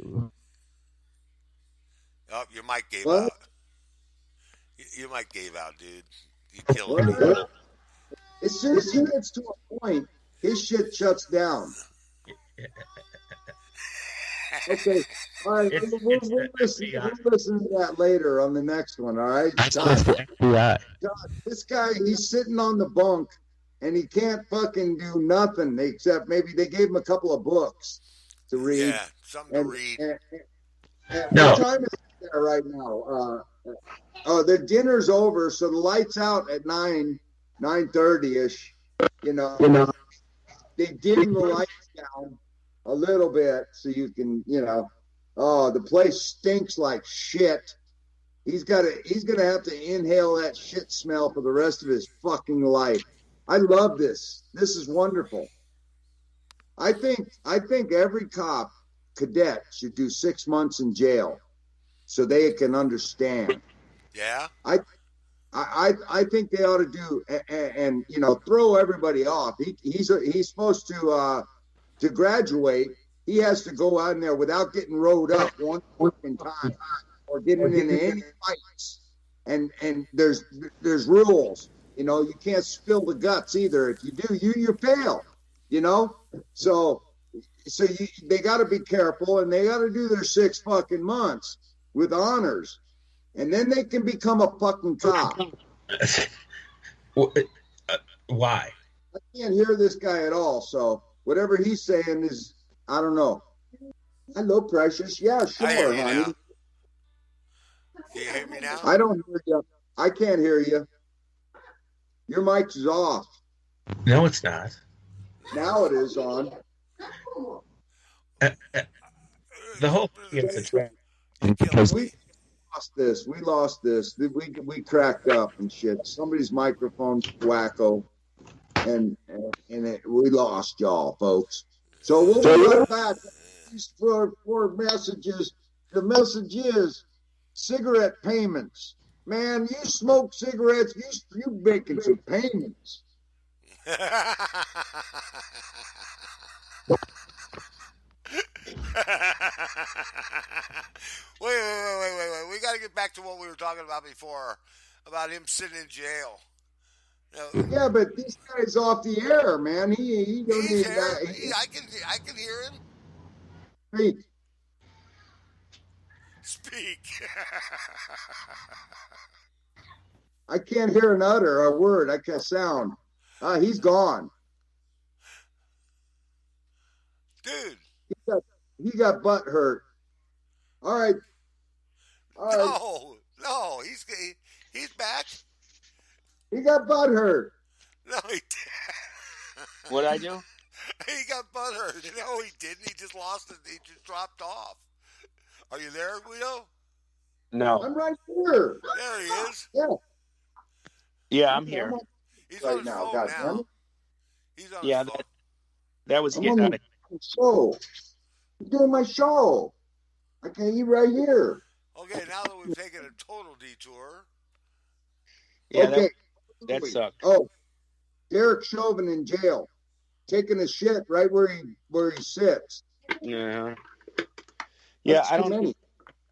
Oh, your mic gave What? out. Your mic gave out, dude. You killed me. What? As soon as he gets to a point, his shit shuts down. Okay. All right. We'll listen to that later on the next one. All right. Yeah. God, this guy, he's sitting on the bunk and he can't fucking do nothing except maybe they gave him a couple of books to read. Yeah, something to read. What time is it there right now? The dinner's over, so the light's out at 9:30ish. They dim the lights down a little bit so you can, the place stinks like shit. He's gonna have to inhale that shit smell for the rest of his fucking life. I love this. This is wonderful. I think every cadet should do 6 months in jail so they can understand. Yeah. I think they ought to do and throw everybody off. He's supposed to graduate. He has to go out in there without getting rode up one fucking time or getting into any fights. And there's rules. You can't spill the guts either. If you do, you fail. So they got to be careful and they got to do their 6 fucking months with honors. And then they can become a fucking cop. Why? I can't hear this guy at all. So whatever he's saying is, I don't know. Hello, precious. Yeah, I hear sure, you honey. now. Can you hear me now? I don't hear you. I can't hear you. Your mic is off. No, it's not. Now it is on. Uh, uh, the whole thing is a trap. Because We lost this. We lost this. We cracked up and shit. Somebody's microphone's wacko, and we lost y'all, folks. So we'll be right back. For messages. The message is cigarette payments. Man, you smoke cigarettes. You making some payments. Wait. We got to get back to what we were talking about before, about him sitting in jail. Yeah, but this guy's off the air, man. He don't He's need here. that. I can hear him Speak. speak. I can't hear an utter a word. I can't sound. He's gone. Dude. He got butt hurt. All right. No, he's back. He got butt hurt. No, he didn't. What'd I do? He got butt hurt. No, he didn't. He just lost it. He just dropped off. Are you there, Guido? No. I'm right here. There he is. Yeah. Yeah, I'm here. He's Right on his now, phone God damn now. it. He's on Yeah, his phone. that was I'm getting on out of. the show. I'm doing my show. I can eat right here. Okay, now that we've taken a total detour. Yeah, Okay. that sucked. Oh, Derek Chauvin in jail, taking a shit right where he sits. Yeah. That's Yeah, too many.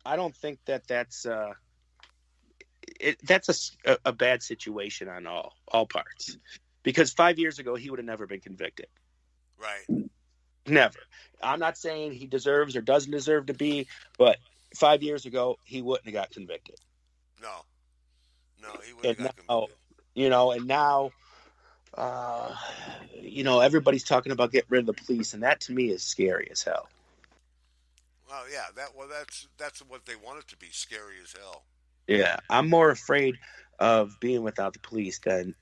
I don't think that's that's a bad situation on all parts, because 5 years ago he would have never been convicted. Right. Never. I'm not saying he deserves or doesn't deserve to be, but 5 years ago he wouldn't have got convicted. No, he wouldn't have got convicted. And now, everybody's talking about getting rid of the police, and that to me is scary as hell. Well, yeah, that's what they want it to be, scary as hell. Yeah, I'm more afraid of being without the police than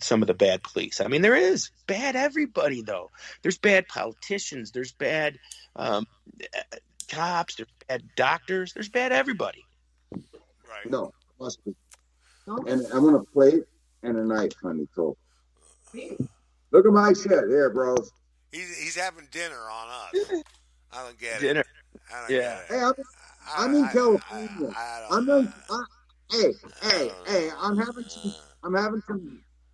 some of the bad police. I mean, there is bad everybody, though. There's bad politicians. There's bad cops. There's bad doctors. There's bad everybody. Right. No, must be. And I'm gonna plate and a knife, honey. So look at my shit here, bro. He's having dinner on us. I don't get Dinner. it. I don't Yeah. get it. Hey, I'm in California. I'm having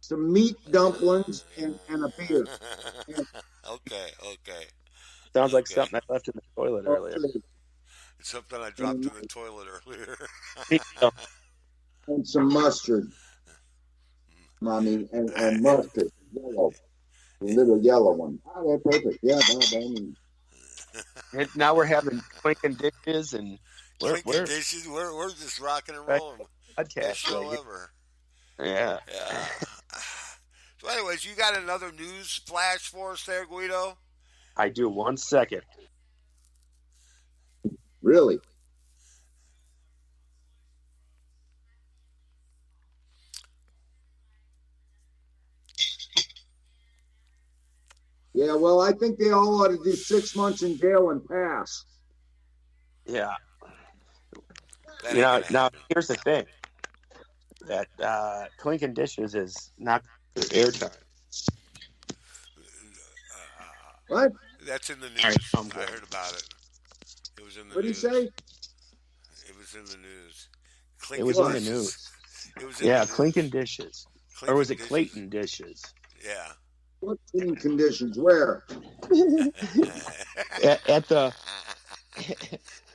some meat dumplings and a beer. Okay. Sounds like something I left in the toilet earlier. It's something I dropped in the toilet earlier. And some mustard, mommy, and mustard, yellow, the little yellow one. Oh, that's perfect. Yeah, And now we're having clinking dishes and Clinking dishes. We're just rocking and rolling. Best show ever. Yeah. So, anyways, you got another news flash for us there, Guido? I do. 1 second. Really? Yeah, well, I think they all ought to do 6 months in jail and pass. Yeah. Now here's the thing. That clinking dishes is not airtime. What? That's in the news. Right, I heard about it. It was in the What did news. he say? It was in the news. It was in the news. It was in the news. Clinking dishes. Or was it Clayton dishes? Yeah. What cleaning conditions? Where?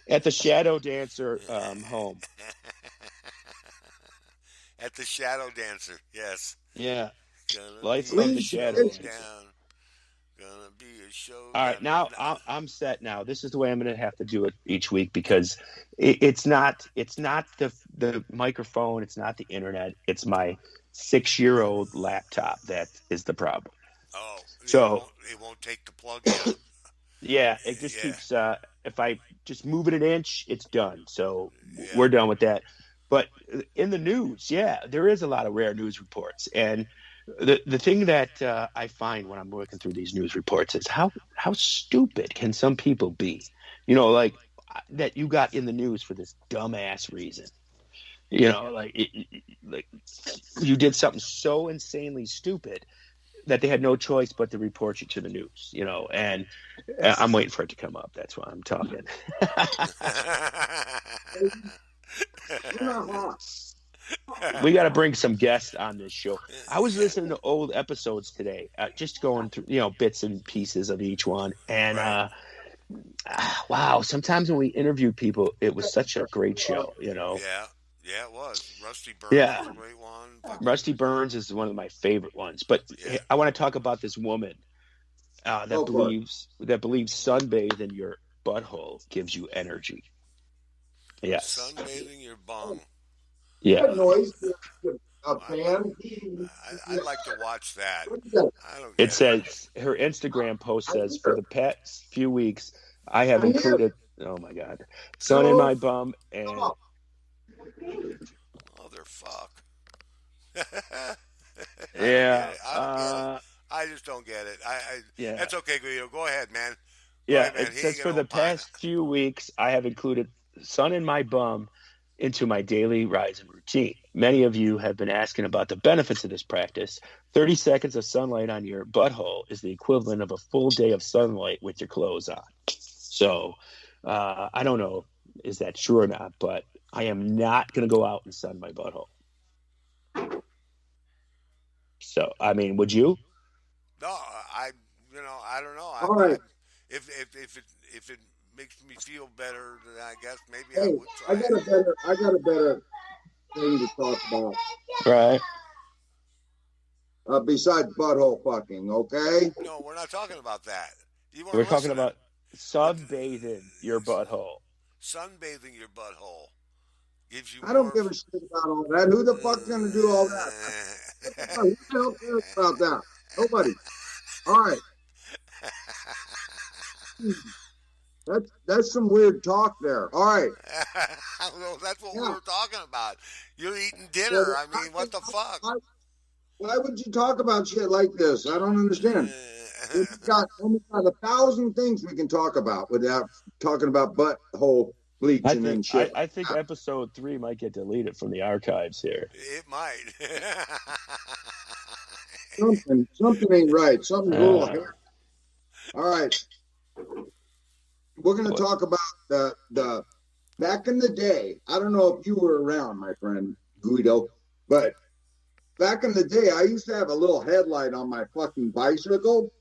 at the Shadow Dancer home. At the Shadow Dancer, yes. Yeah. Gonna Life be of the a Shadow. showdown. Gonna be a show. All right, now I'm set. Now this is the way I'm going to have to do it each week, because it's not the microphone, it's not the internet, it's my 6-year-old laptop that is the problem. Oh, So it won't take the plug in. yeah, it just Yeah, keeps. If I just move it an inch, it's done. So yeah. we're done with that. But in the news, yeah, there is a lot of rare news reports, and the thing that I find when I'm looking through these news reports is how stupid can some people be? Like that you got in the news for this dumbass reason. Like you did something so insanely stupid that they had no choice but to report you to the news, and I'm waiting for it to come up. That's why I'm talking. You're not wrong. We got to bring some guests on this show. I was listening to old episodes today, just going through, bits and pieces of each one. And Right. Wow, sometimes when we interview people, it was such a great show, Yeah, yeah, it was. Rusty Burns Yeah. was a great one. Fucking- Rusty Burns is one of my favorite ones. But Yeah. I want to talk about this woman that Go for it. believes sunbathe in your butthole gives you energy. Yes. Sunbathing your bum. Yeah. That noise, a fan. I'd like to watch that. What is that? I don't It get it. says her Instagram post says for the past few weeks I have included oh my god, sun in my bum and Motherfuck. yeah. I don't get it. I just don't get it. Yeah. That's okay, Guido. Go ahead, man. Yeah, ahead, man. it He says ain't for gonna the opine. past few weeks I have included sun in my bum into my daily rising routine. Many of you have been asking about the benefits of this practice. 30 seconds of sunlight on your butthole is the equivalent of a full day of sunlight with your clothes on. So I don't know is that true or not, but I am not going to go out and sun my butthole. So, I mean, would you? No, I don't know. All right. If it makes me feel better, then I guess maybe I Hey, would try. I got a better thing to talk about Right. besides butthole fucking. Okay. No, we're not talking about that. You weren't We're talking listening. about sunbathing your butthole. Sunbathing your butthole gives you. I don't more give a shit about all that. Who the fuck's gonna do all that? Who the hell cares about that? Nobody. All right. That's some weird talk there. All right. Well, that's what we Yeah. were talking about. You're eating dinner. Well, I mean, what the fuck? Why would you talk about shit like this? I don't understand. We've got 1,000 things we can talk about without talking about butthole bleaching and shit. I think episode 3 might get deleted from the archives here. It might. Something ain't right. Something's a little hairy. All right. We're going to talk about the back in the day. I don't know if you were around, my friend Guido, but back in the day, I used to have a little headlight on my fucking bicycle,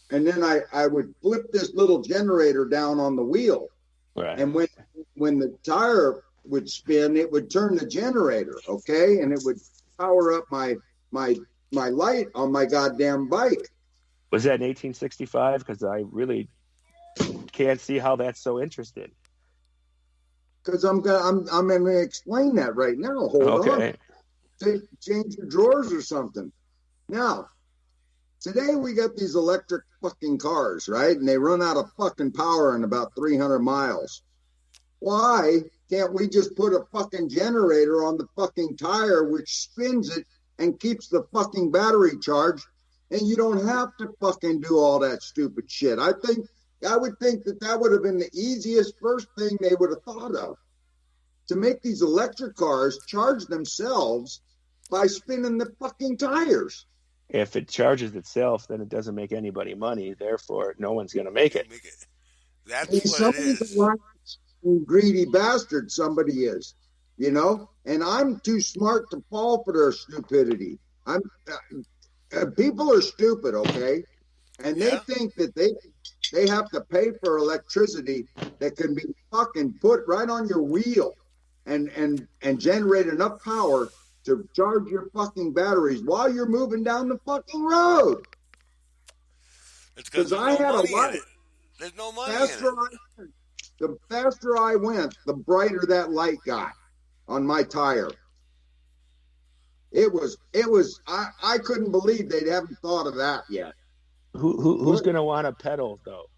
and then I would flip this little generator down on the wheel, Right. and when the tire would spin, it would turn the generator, okay, and it would power up my light on my goddamn bike. Was that in 1865? Because I really can't see how that's so interesting. Because I'm gonna explain that right now. Hold on. Change your drawers or something. Now, today we got these electric fucking cars, right? And they run out of fucking power in about 300 miles. Why can't we just put a fucking generator on the fucking tire which spins it and keeps the fucking battery charged, and you don't have to fucking do all that stupid shit? I would think that would have been the easiest first thing they would have thought of, to make these electric cars charge themselves by spinning the fucking tires. If it charges itself, then it doesn't make anybody money. Therefore, no one's going to make it. That's Hey, what it somebody's is. a lying, greedy bastard. Somebody is, and I'm too smart to fall for their stupidity. People are stupid, okay, and they Yeah. think that they have to pay for electricity that can be fucking put right on your wheel and generate enough power to charge your fucking batteries while you're moving down the fucking road. It's because I had a light. There's no money in it. The faster I went, the brighter that light got on my tire. It was. I couldn't believe they haven't thought of that yet. Who's gonna want a pedal though?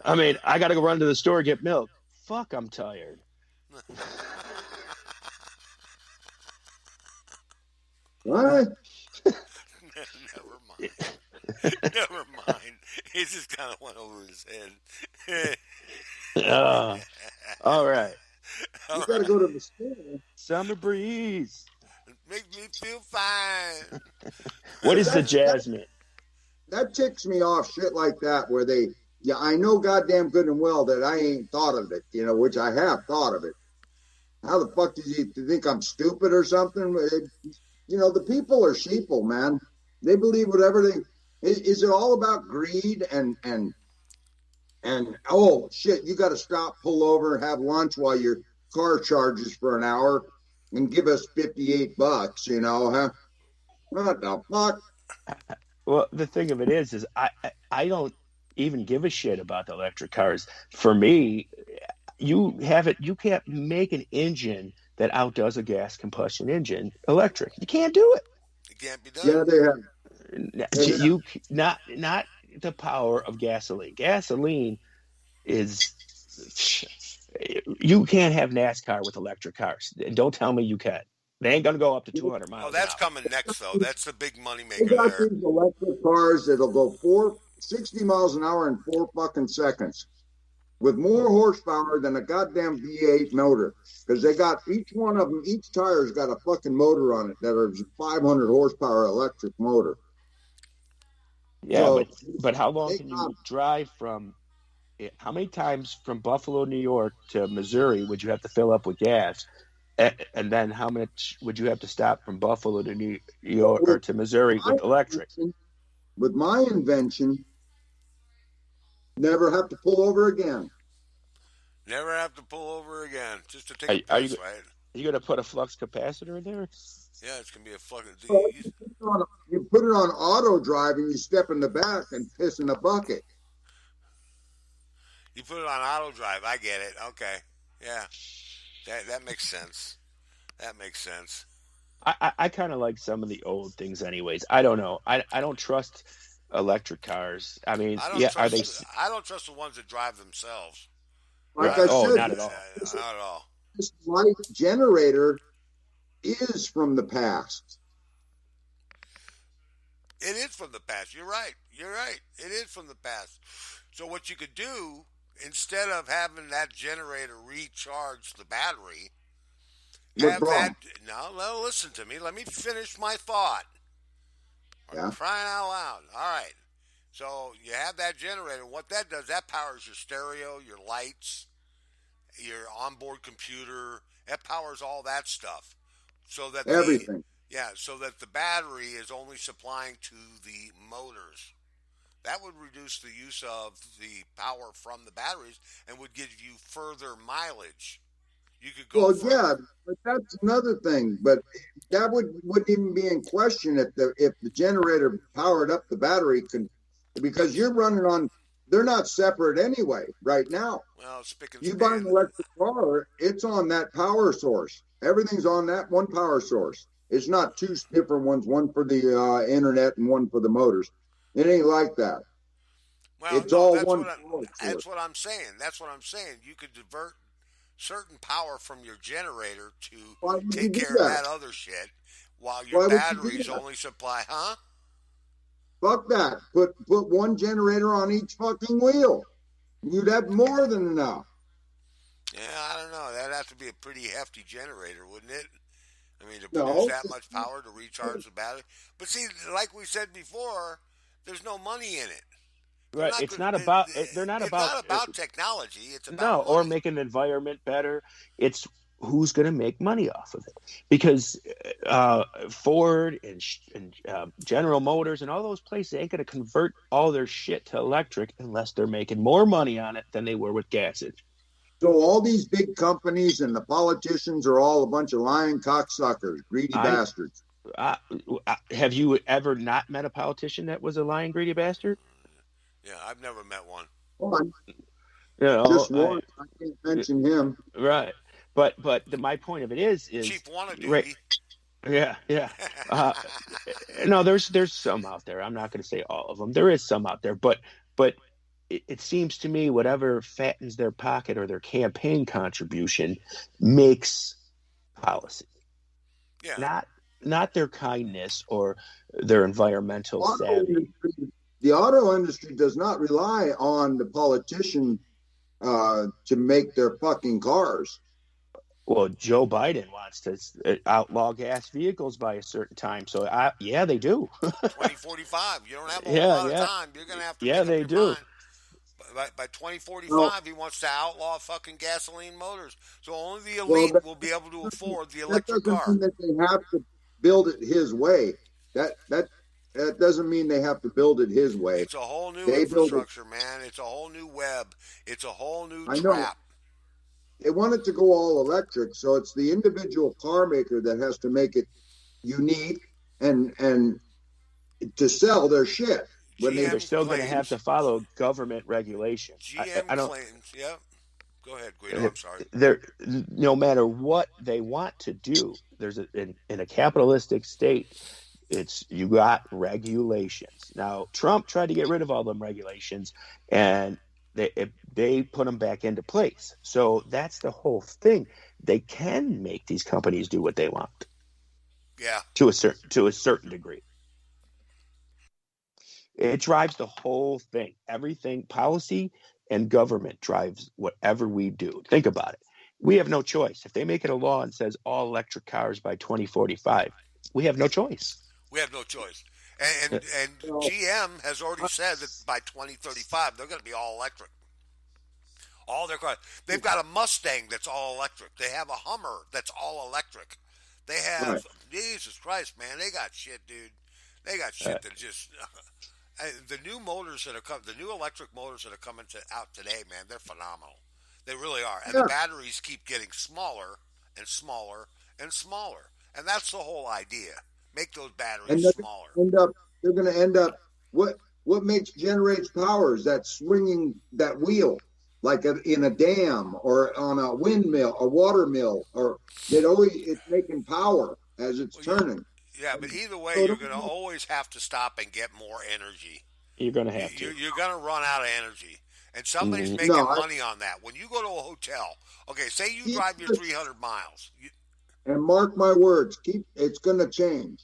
I mean, I got to go run to the store get milk. Fuck, I'm tired. What? Never mind. Never mind. He just kind of went over his head. All right. You got to go to the store. Summer breeze. Make me feel fine. What is the jasmine? That ticks me off. Shit like that, where they. Yeah, I know goddamn good and well that I ain't thought of it. Which I have thought of it. How the fuck did you think I'm stupid or something? The people are sheeple, man. They believe whatever they. Is it all about greed and oh shit? You got to stop, pull over, have lunch while your car charges for an hour, and give us $58. Huh? What the fuck? Well, the thing of it is I don't even give a shit about the electric cars. For me, you can't make an engine that outdoes a gas combustion engine electric. You can't do it. It can't be done. Yeah, they have. You not the power of gasoline. Gasoline is you can't have NASCAR with electric cars. Don't tell me you can. They ain't gonna go up to 200 miles. Oh, that's coming next, though. That's the big money They maker got there. these electric cars that'll go 60 miles an hour in 4 fucking seconds, with more horsepower than a goddamn V8 motor. Because they got each one of them, each tire's got a fucking motor on it that is 500 horsepower electric motor. Yeah, So, but how long can you drive from? How many times from Buffalo, New York to Missouri would you have to fill up with gas? And then how much would you have to stop from Buffalo to New York or to Missouri with electric? With my invention, never have to pull over again. Never have to pull over again. Just to take a piss, right? Are you going to put a flux capacitor in there? Yeah, it's going to be a fucking... You put it on auto drive and you step in the back and piss in a bucket. You put it on auto drive. I get it. Okay. Yeah. That makes sense. That makes sense. I kind of like some of the old things anyways. I don't know. I don't trust electric cars. I mean, I don't trust the ones that drive themselves. Like I said, not at all. Not at all. This light generator is from the past. It is from the past. You're right. It is from the past. So what you could do, instead of having that generator recharge the battery, no, listen to me. Let me finish my thought. I'm crying out loud. All right. So you have that generator. What that does, that powers your stereo, your lights, your onboard computer. That powers all that stuff. So that everything. So that the battery is only supplying to the motors. That would reduce the use of the power from the batteries and would give you further mileage. You could go. Well, yeah, but that's another thing. But that wouldn't even be in question if the generator powered up the battery, because you're running on. They're not separate anyway right now. Well, you buy an electric car, it's on that power source. Everything's on that one power source. It's not two different ones, one for the internet and one for the motors. It ain't like that. Well, it's all one. That's what I'm saying. You could divert certain power from your generator to take care of that other shit, while your batteries only supply. Huh? Fuck that. Put one generator on each fucking wheel. You'd have more than enough. Yeah, I don't know. That'd have to be a pretty hefty generator, wouldn't it? I mean, to produce that much power to recharge the battery. But see, like we said before, there's no money in it. Right. It's not about technology. It's about money. Or making the environment better. It's who's going to make money off of it. Because Ford and General Motors and all those places ain't going to convert all their shit to electric unless they're making more money on it than they were with gases. So all these big companies and the politicians are all a bunch of lying cocksuckers, greedy bastards. Have you ever not met a politician that was a lying, greedy bastard? Yeah, I've never met one. Just one. I can't mention him. Right. my point of it is Cheap wanna right. duty. Yeah, yeah. Uh, no, there's some out there. I'm not going to say all of them. There is some out there, but it seems to me whatever fattens their pocket or their campaign contribution makes policy, Yeah. not their kindness or their environmental Auto savvy. industry, the auto industry does not rely on the politician to make their fucking cars. Well, Joe Biden wants to outlaw gas vehicles by a certain time, so yeah, they do. 2045. You don't have a whole Yeah, lot of yeah, time. You're gonna have to yeah, make up they your do. mind. By Well, 2045, he wants to outlaw fucking gasoline motors. So only the well, elite will be able to afford the that electric doesn't car. mean that they have to build it his way. That that that doesn't mean they have to build it his way. It's a whole new They build it. infrastructure, man. It's a whole new web. It's a whole new I know trap. they want it to go all electric, so it's the individual car maker that has to make it unique and to sell their shit when they. They're GM still going to have to claims. follow government regulations. GM I don't. claims. Yep. Go ahead, Guido. I'm sorry. There, no matter what they want to do, there's in a capitalistic state, it's you got regulations. Now, Trump tried to get rid of all them regulations, and they put them back into place. So that's the whole thing. They can make these companies do what they want. Yeah. To a certain degree. It drives the whole thing. Everything, policy and government drives whatever we do. Think about it. We have no choice. If they make it a law and says all electric cars by 2045, we have no choice. We have no choice. And Well, GM has already said that by 2035 they're going to be all electric. All their cars. They've got a Mustang that's all electric. They have a Hummer that's all electric. They right. have Jesus Christ, man. They got shit, dude. They got shit that just. The new motors that are coming, the new electric motors that are coming out today, man, they're phenomenal. They really are. And Yeah, the batteries keep getting smaller and smaller and smaller. And that's the whole idea. Make those batteries and smaller. they're going to end up. What generates power is that swinging that wheel, like in a dam or on a windmill, a water mill, or it's making power as it's Well, turning. yeah, but either way, So you're going to always have to stop and get more energy. You're going to have to. You're going to run out of energy. And somebody's Mhm. making No, money on that. When you go to a hotel, okay, say you keep drive your this, 300 miles. and mark my words. It's going to change.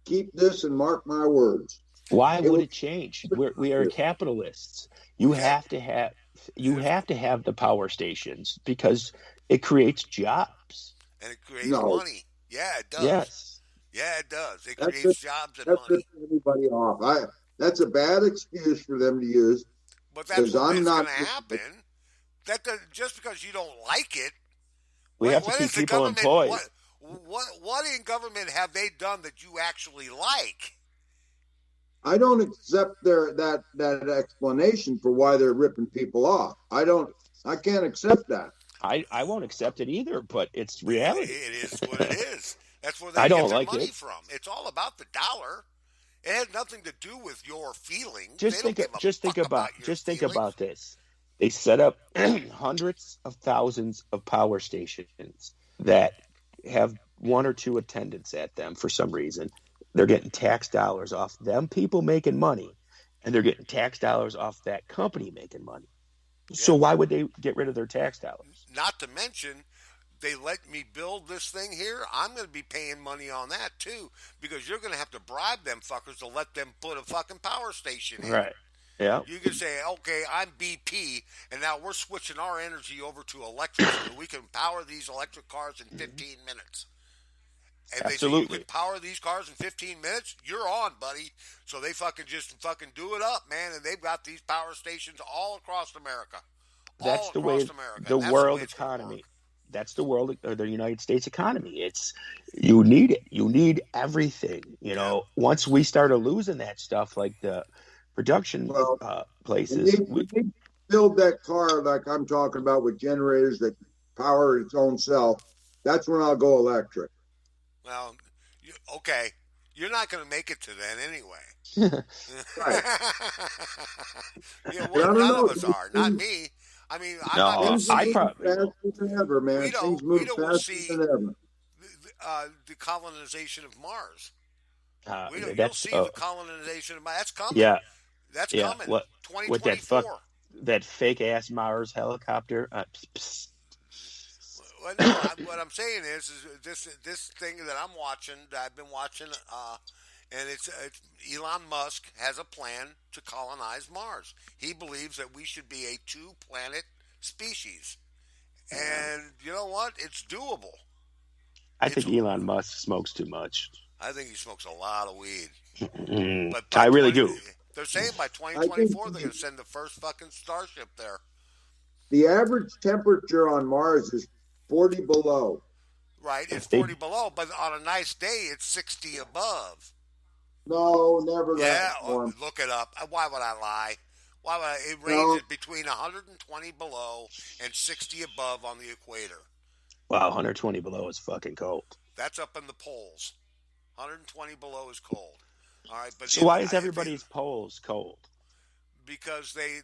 Keep this and mark my words. Why It would will. it change? We are capitalists. You Okay, have to have the power stations because it creates jobs. and it creates No, money. Yeah, it does. Yes. Yeah, it does. It that's creates jobs and that's money. ripping everybody off. That's a bad excuse for them to use But that's because what I'm is going not. to happen. Just because you don't like it, We have to what keep is the people government? employed. What in government have they done that you actually like? I don't accept that explanation for why they're ripping people off. I can't accept that. I won't accept it either, but it's It, reality. it is what it is. That's where I they get don't their like money it. from. It's all about the dollar. It has nothing to do with your feelings. Just They don't think give a fuck about your think feelings. about this. They set up hundreds of thousands of power stations that have one or two attendants at them for some reason. They're getting tax dollars off them people making money, and they're getting tax dollars off that company making money. So Yeah. why would they get rid of their tax dollars? Not to mention, they let me build this thing here. I'm going to be paying money on that too, because you're going to have to bribe them fuckers to let them put a fucking power station in. Right. Yeah. You can say, okay, I'm BP, and now we're switching our energy over to electric so that we can power these electric cars in 15 minutes. And they say, you Absolutely. can power these cars in 15 minutes? You're on, buddy. So they just do it up, man, and they've got these power stations all across America. That's All the across way America. the That's world it's gonna economy. work. That's the world or the United States economy. It's you need it. You need everything. Yeah. Once we started losing that stuff, like the production Well, when places, they build that car like I'm talking about with generators that power its own self, that's when I'll go electric. Well, okay. You're not going to make it to then anyway. Right. Yeah, But I don't none know. of us are. Not me. I mean, I'm not going No, to Things are I see moving probably won't. faster than ever, man. Things move Guido will faster see than ever. the colonization of Mars. You'll That's see the colonization of Mars. That's coming. yeah, That's yeah. coming. What with 2024. that fake ass Mars helicopter? Well, no, what I'm saying is this thing that I'm watching, that I've been watching, and it's Elon Musk has a plan to colonize Mars. He believes that we should be a two-planet species, Yeah. and you know what? It's doable. I It's think Elon Musk smokes too much. I think he smokes a lot of weed. But I by really 20, do. they're saying by I think 2024 they're going to send the first fucking starship there. the average temperature on Mars is 40 below. Right? It's They 40 below, but on a nice day it's 60 above. No, never that Yeah, warm. look it up. Why would I lie? Why would it No, ranges between 120 below and 60 above on the equator. wow, 120 below is fucking cold. That's up in the poles. 120 below is cold. All right, but So why is everybody's poles cold? because they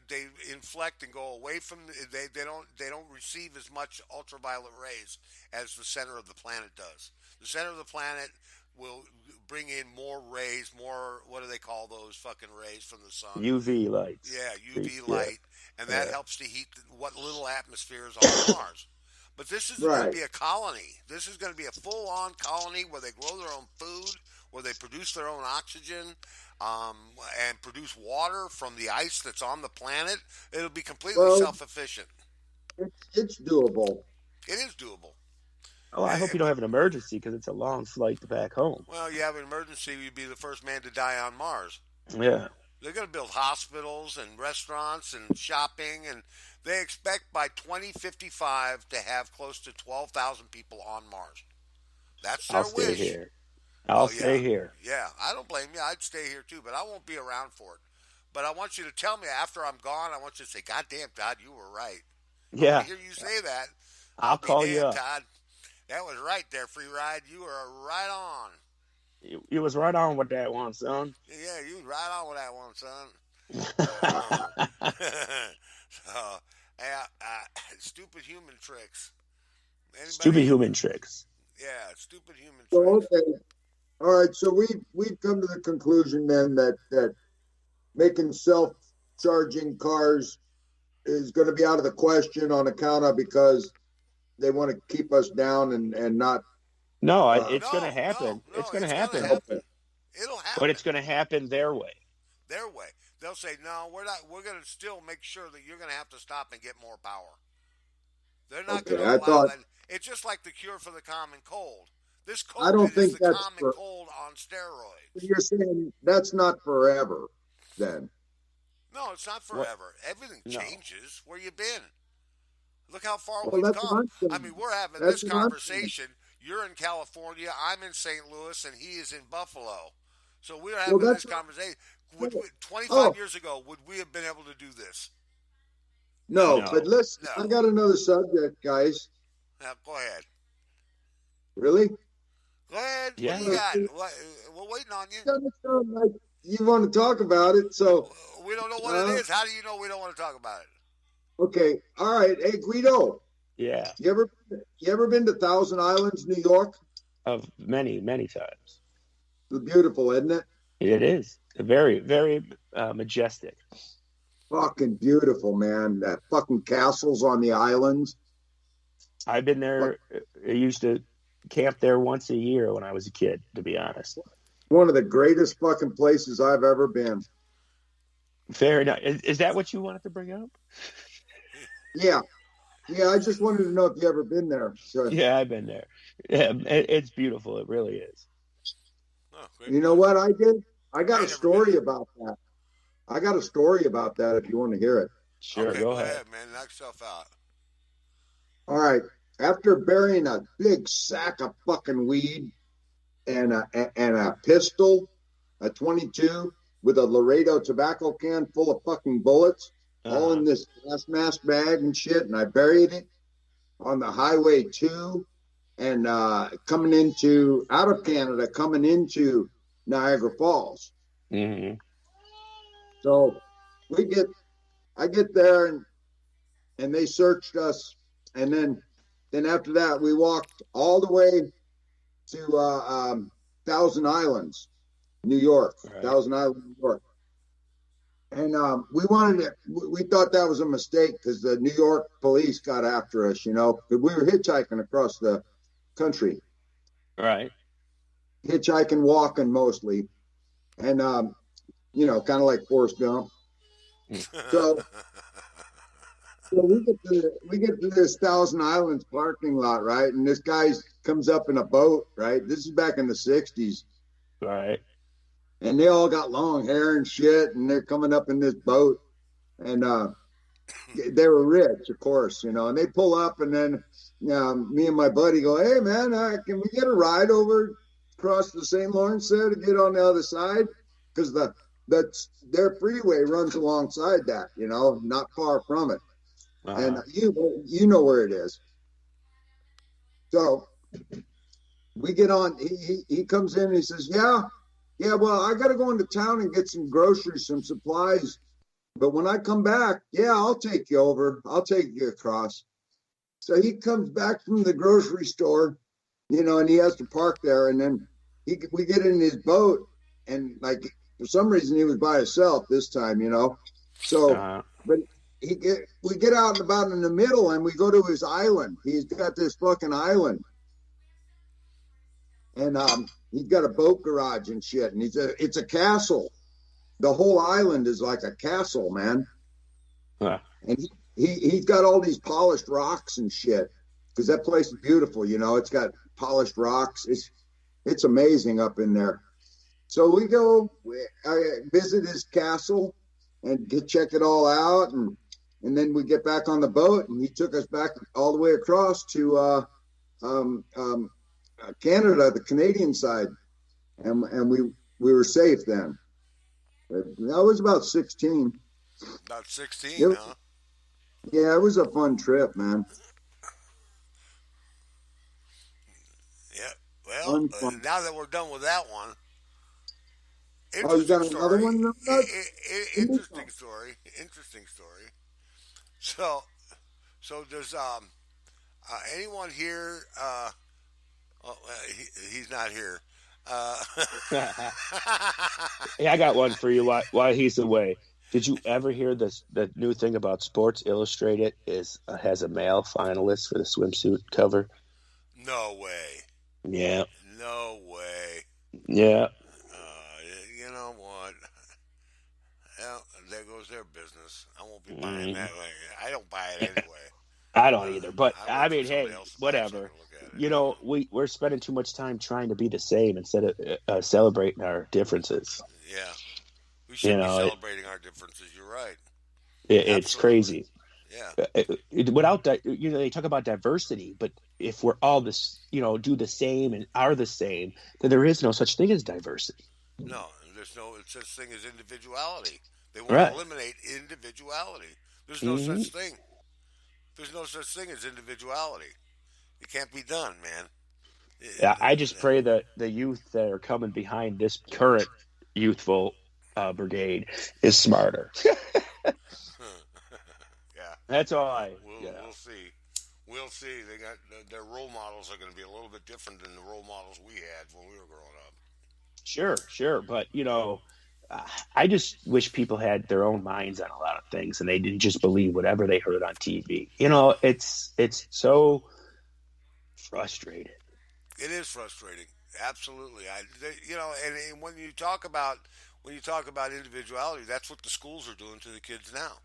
inflect and go away from they don't receive as much ultraviolet rays as the center of the planet does. The center of the planet will bring in more rays, more what do they call those fucking rays from the sun? UV lights. Yeah, UV Yeah. light, and that helps to heat what little atmosphere is on Mars. But this isn't going right. to be a colony. This is going to be a full-on colony where they grow their own food, where they produce their own oxygen, and produce water from the ice that's on the planet. It'll be completely Well, self-efficient. it's doable. It is doable. Oh, I hope you don't have an emergency because it's a long flight to back home. Well, you have an emergency, you'd be the first man to die on Mars. Yeah. They're going to build hospitals and restaurants and shopping, and they expect by 2055 to have close to 12,000 people on Mars. That's their I'll stay wish. here. I'll stay here. Yeah, I don't blame you. I'd stay here too, but I won't be around for it. But I want you to tell me after I'm gone, I want you to say, God damn, Todd, you were right. Yeah. I want to hear you say that. I'll be call damned, you up. Todd. That was right there, Free Ride. You were right on. You was right on with that one, son. Yeah, you was right on with that one, son. So, stupid human tricks. Anybody? Stupid human tricks. Yeah, stupid human So, tricks. okay. All right. So we've come to the conclusion then that making self-charging cars is going to be out of the question on account of because they want to keep us down and not. No, it's going to happen. No, it's going to happen. It'll happen. But it's going to happen their way. Their way. They'll say, no, we're not. We're going to still make sure that you're going to have to stop and get more power. They're not going to allow that. It's just like the cure for the common cold. This I don't COVID think is the that's common cold on steroids. You're saying that's not forever, then? No, it's not forever. Everything changes. Where you been? Look how far Well, we've that's come. what I'm I mean, we're having That's this what I'm conversation. You're in California. I'm in St. Louis, and he is in Buffalo. So we're having this conversation. 25 years ago, would we have been able to do this? No. But listen, I got another subject, guys. Now, go ahead. Really? Go ahead. Yeah. What do you got? We're waiting on you. Doesn't sound like you want to talk about it, so. We don't know what it is. How do you know we don't want to talk about it? Okay. All right. Hey, Guido. Yeah. You ever been to Thousand Islands, New York? Of many, many times. It's beautiful, isn't it? It is. Very, very majestic. Fucking beautiful, man. That fucking castles on the islands. I've been there. I used to camp there once a year when I was a kid, to be honest. One of the greatest fucking places I've ever been. Fair enough. Is that what you wanted to bring up? Yeah. Yeah, I just wanted to know if you ever been there. So, yeah, I've been there. Yeah, it's beautiful. It really is. Oh, you know what I did? I got a story about that. I got a story about that if you want to hear it. Sure, okay, go ahead, man. Knock yourself out. All right. After burying a big sack of fucking weed and a pistol, a 22 with a Laredo tobacco can full of fucking bullets, all in this gas mask bag and shit, and I buried it on the Highway 2 and coming out of Canada, coming into Niagara Falls. Mm-hmm. So I get there and and they searched us. And then after that, we walked all the way to Thousand Islands, New York, Right. Thousand Islands, New York. And we wanted it. We thought that was a mistake because the New York police got after us, you know, because we were hitchhiking across the country. Right. Hitchhiking, walking mostly. And, you know, kind of like Forrest Gump. So we get to this Thousand Islands parking lot, right? And this guy comes up in a boat, right? This is back in the 60s. Right. And they all got long hair and shit, and they're coming up in this boat. And they were rich, of course, you know. And they pull up, and then me and my buddy go, "Hey, man, can we get a ride over across the St. Lawrence there to get on the other side?" Because their freeway runs alongside that, you know, not far from it. And you know where it is. So we get on. He comes in and he says, "Yeah, well, I got to go into town and get some groceries, some supplies. But when I come back, yeah, I'll take you over. I'll take you across." So he comes back from the grocery store, you know, and he has to park there. And then we get in his boat, and like for some reason he was by himself this time, you know. So, but we get out and about in the middle, and we go to his island. He's got this fucking island, and he's got a boat garage and shit, and it's a castle. The whole island is like a castle, man. Huh. And he's got all these polished rocks and shit because that place is beautiful, you know. It's got polished rocks. It's amazing up in there. So we go, I visit his castle and check it all out, and then we get back on the boat, and he took us back all the way across to Canada, the Canadian side, and we were safe then. I was about 16. About 16, huh? Yeah, it was a fun trip, man. Yeah. Well, now that we're done with that one, you got another one? Interesting story. Interesting story. So does anyone here? He's not here. Hey, I got one for you while he's away. Did you ever hear the new thing about Sports Illustrated has a male finalist for the swimsuit cover? No way. Yeah. No way. Yeah. You know what? Well, there goes their business. I won't be buying that. I don't buy it anyway. I don't either. But I mean, hey, whatever. You know, we're spending too much time trying to be the same instead of celebrating our differences. Yeah. We should be celebrating our differences. You're right. It's crazy. Yeah. Without that, you know, they talk about diversity, but if we're all this, you know, do the same and are the same, then there is no such thing as diversity. No, there's no such thing as individuality. They want to eliminate individuality. There's no such thing. There's no such thing as individuality. It can't be done, man. Yeah, I just pray that the youth that are coming behind this current youthful brigade is smarter. Yeah, that's all We'll see. We'll see. They got their role models are going to be a little bit different than the role models we had when we were growing up. Sure, but you know, I just wish people had their own minds on a lot of things, and they didn't just believe whatever they heard on TV. You know, it's so frustrating. It is frustrating, absolutely. You know, and when you talk about individuality, that's what the schools are doing to the kids now.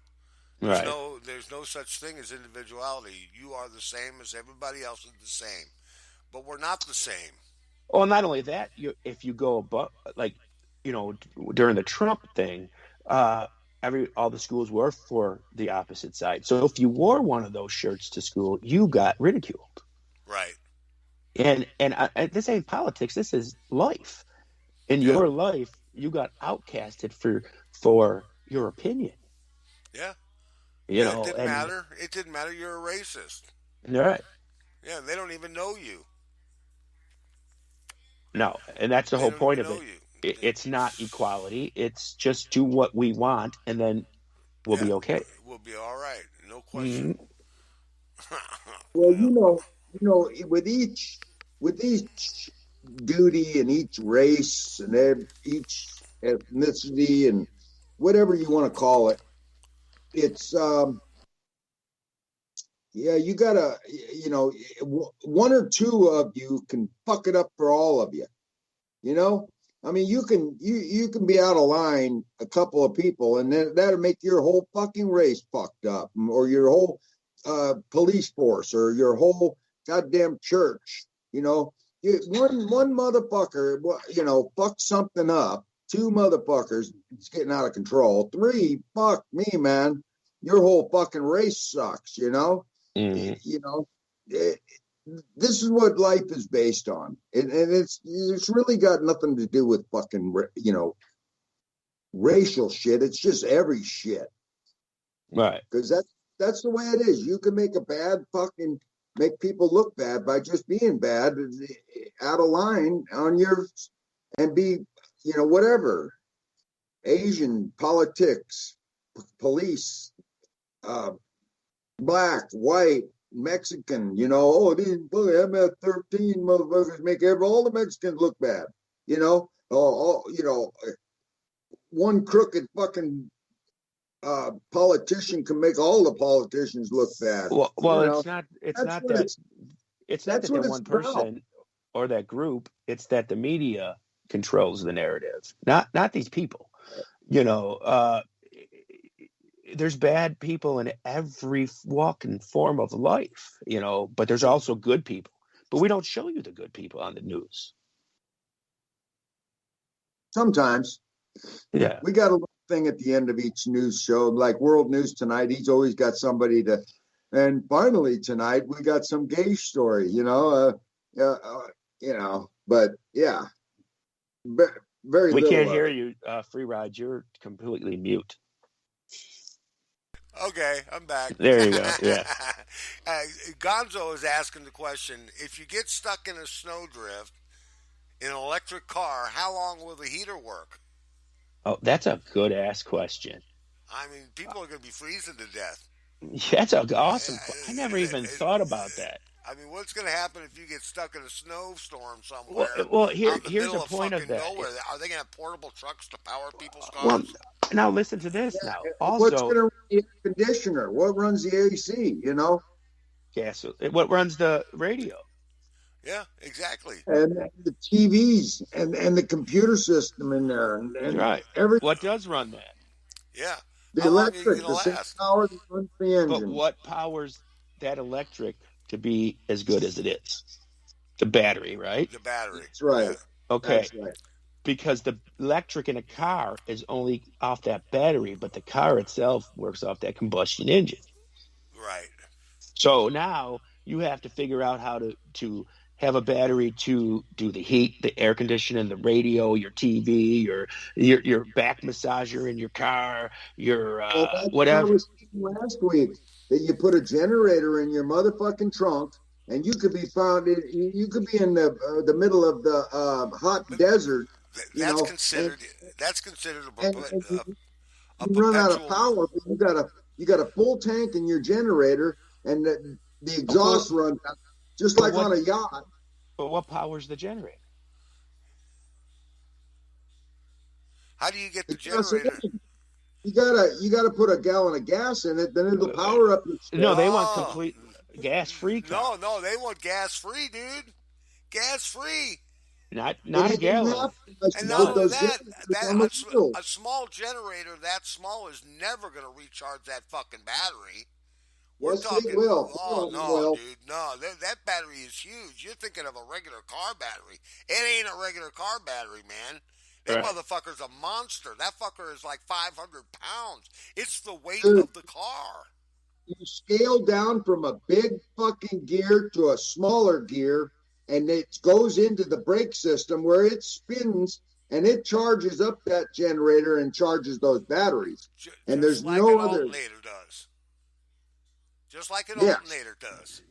There's no such thing as individuality. You are the same as everybody else is the same, but we're not the same. Well, not only that, if you go above, like, you know, during the Trump thing, all the schools were for the opposite side. So if you wore one of those shirts to school, you got ridiculed. Right. And this ain't politics. This is life. In your life, you got outcasted for your opinion. Yeah. You know, it didn't matter. It didn't matter. You're a racist. Right. Yeah, they don't even know you. No, and that's the whole point of it. It's not equality. It's just do what we want, and then we'll be okay. We'll be all right. No No question. Well, Well, with each duty and each race and each ethnicity and whatever you want to call it, it's yeah, you gotta, one or two of you can fuck it up for all of you. You know, I mean, you can be out of line a couple of people, and then that'll make your whole fucking race fucked up, or your whole police force, or your whole goddamn church. One motherfucker, fuck something up. Two motherfuckers, it's getting out of control. Three, fuck me, man. Your whole fucking race sucks. Mm-hmm. This is what life is based on, and it's really got nothing to do with fucking racial shit. It's just every shit, Right? Because that's the way it is. You can make people look bad by just being bad, out of line and be whatever. Asian politics, police, black, white, Mexican, these MS-13 motherfuckers make all the Mexicans look bad, one crooked fucking politician can make all the politicians look bad. Well, it's not that they're one person about. or that group. It's that the media controls the narrative, not these people. There's bad people in every walk and form of life, but there's also good people. But we don't show you the good people on the news. Sometimes. Yeah. We got a little thing at the end of each news show, like World News Tonight. He's always got somebody and finally tonight we got some gay story, but yeah. Very we little. Can't hear you, Free Ride. You're completely mute. Okay, I'm back. There you go. Yeah. Gonzo is asking the question: if you get stuck in a snowdrift in an electric car, how long will the heater work? Oh, that's a good ass question. I mean, people are going to be freezing to death. That's an awesome. I never even thought about that. I mean, what's going to happen if you get stuck in a snowstorm somewhere? Here's a point of that. Nowhere? Are they going to have portable trucks to power people's cars? Well, now listen to this. Now, also, what's going to run the air conditioner? What runs the AC? Gas. What runs the radio? Yeah, exactly. And the TVs and the computer system in there, and right. Everything. What does run that? Yeah. The electric, the same power that runs the engine. But what powers that electric to be as good as it is? The battery, right? The battery. That's right. Okay. That's right. Because the electric in a car is only off that battery, but the car itself works off that combustion engine. Right. So now you have to figure out how to have a battery to do the heat, the air conditioning, the radio, your TV, your back massager in your car, your whatever. I was saying last week that you put a generator in your motherfucking trunk, and you could be found. You could be in the middle of the hot desert. That's considered a you run out of power. But you got a full tank in your generator, and the exhaust runs out. Just like on a yacht. But what powers the generator? How do you get the generator? You gotta put a gallon of gas in it, then it'll power up your stuff. No, they want complete gas-free. No, they want gas-free, dude. Gas-free. Not a gallon. And not only that, a small generator that small is never going to recharge that fucking battery. We're talking, it will. Dude, no. That battery is huge. You're thinking of a regular car battery. It ain't a regular car battery, man. That motherfucker's a monster. That fucker is like 500 pounds. It's the weight of the car. You scale down from a big fucking gear to a smaller gear, and it goes into the brake system where it spins, and it charges up that generator and charges those batteries. And there's like no an other. Alternator does. Just like an alternator does.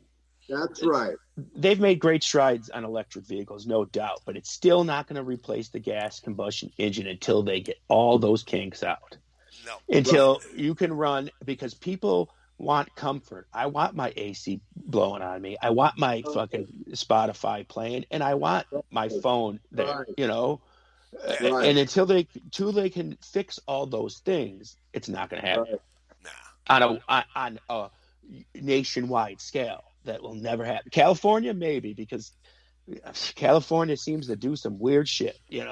That's right. They've made great strides on electric vehicles, no doubt, but it's still not going to replace the gas combustion engine until they get all those kinks out. No. Until you can run, because people want comfort. I want my AC blowing on me. I want my fucking Spotify playing, and I want my phone there. Right. And until they can fix all those things, it's not going to happen Nah. on a nationwide scale. That will never happen. California, maybe, because California seems to do some weird shit. Yeah,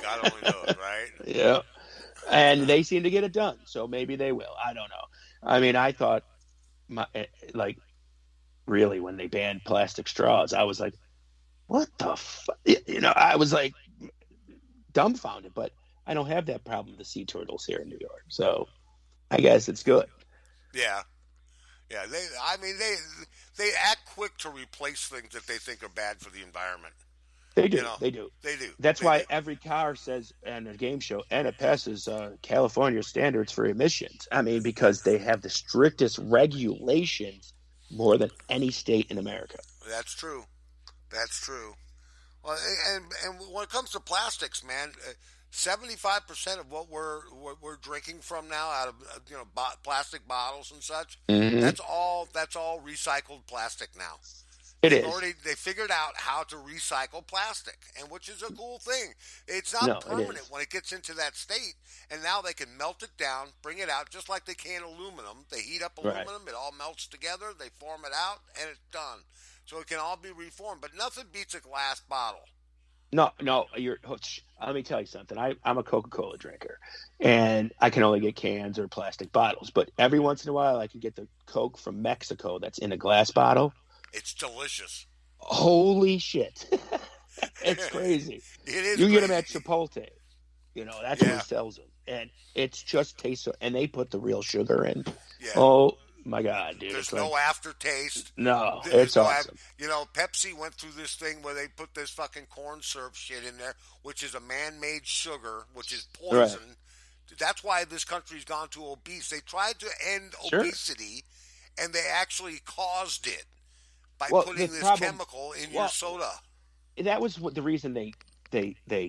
God only knows, right? Yeah. And they seem to get it done, so maybe they will. I don't know. I mean, I thought, really, when they banned plastic straws, I was like, what the fuck? I was like dumbfounded, but I don't have that problem with the sea turtles here in New York, so I guess it's good. Yeah. Yeah, they act quick to replace things that they think are bad for the environment. They do. You know, They do. they do. That's They why do. every car says on a game show, and it passes California standards for emissions. I mean, because they have the strictest regulations more than any state in America. That's true. That's true. Well, and when it comes to plastics, man, 75% of what we're drinking from now out of plastic bottles and such, Mm-hmm. that's all recycled plastic now. It is. They figured out how to recycle plastic, and which is a cool thing. It's not No, it permanent is. when it gets into that state, and now they can melt it down, bring it out, just like they can aluminum. They heat up Right. aluminum, it all melts together, they form it out, and it's done. So it can all be reformed, but nothing beats a glass bottle. No. Let me tell you something. I'm a Coca-Cola drinker, and I can only get cans or plastic bottles. But every once in a while, I can get the Coke from Mexico that's in a glass bottle. It's delicious. Holy shit. It's crazy. It is. You can get them crazy. at Chipotle. That's where Yeah. he sells them. And it just tastes so, and they put the real sugar in. Yeah. Oh my God, dude. There's It's no like, aftertaste. no, There's it's no awesome. Pepsi went through this thing where they put this fucking corn syrup shit in there, which is a man-made sugar, which is poison. Right. That's why this country's gone to obese. They tried to end Sure. obesity, and they actually caused it by Well, putting the this problem, chemical in your soda. that was what the reason they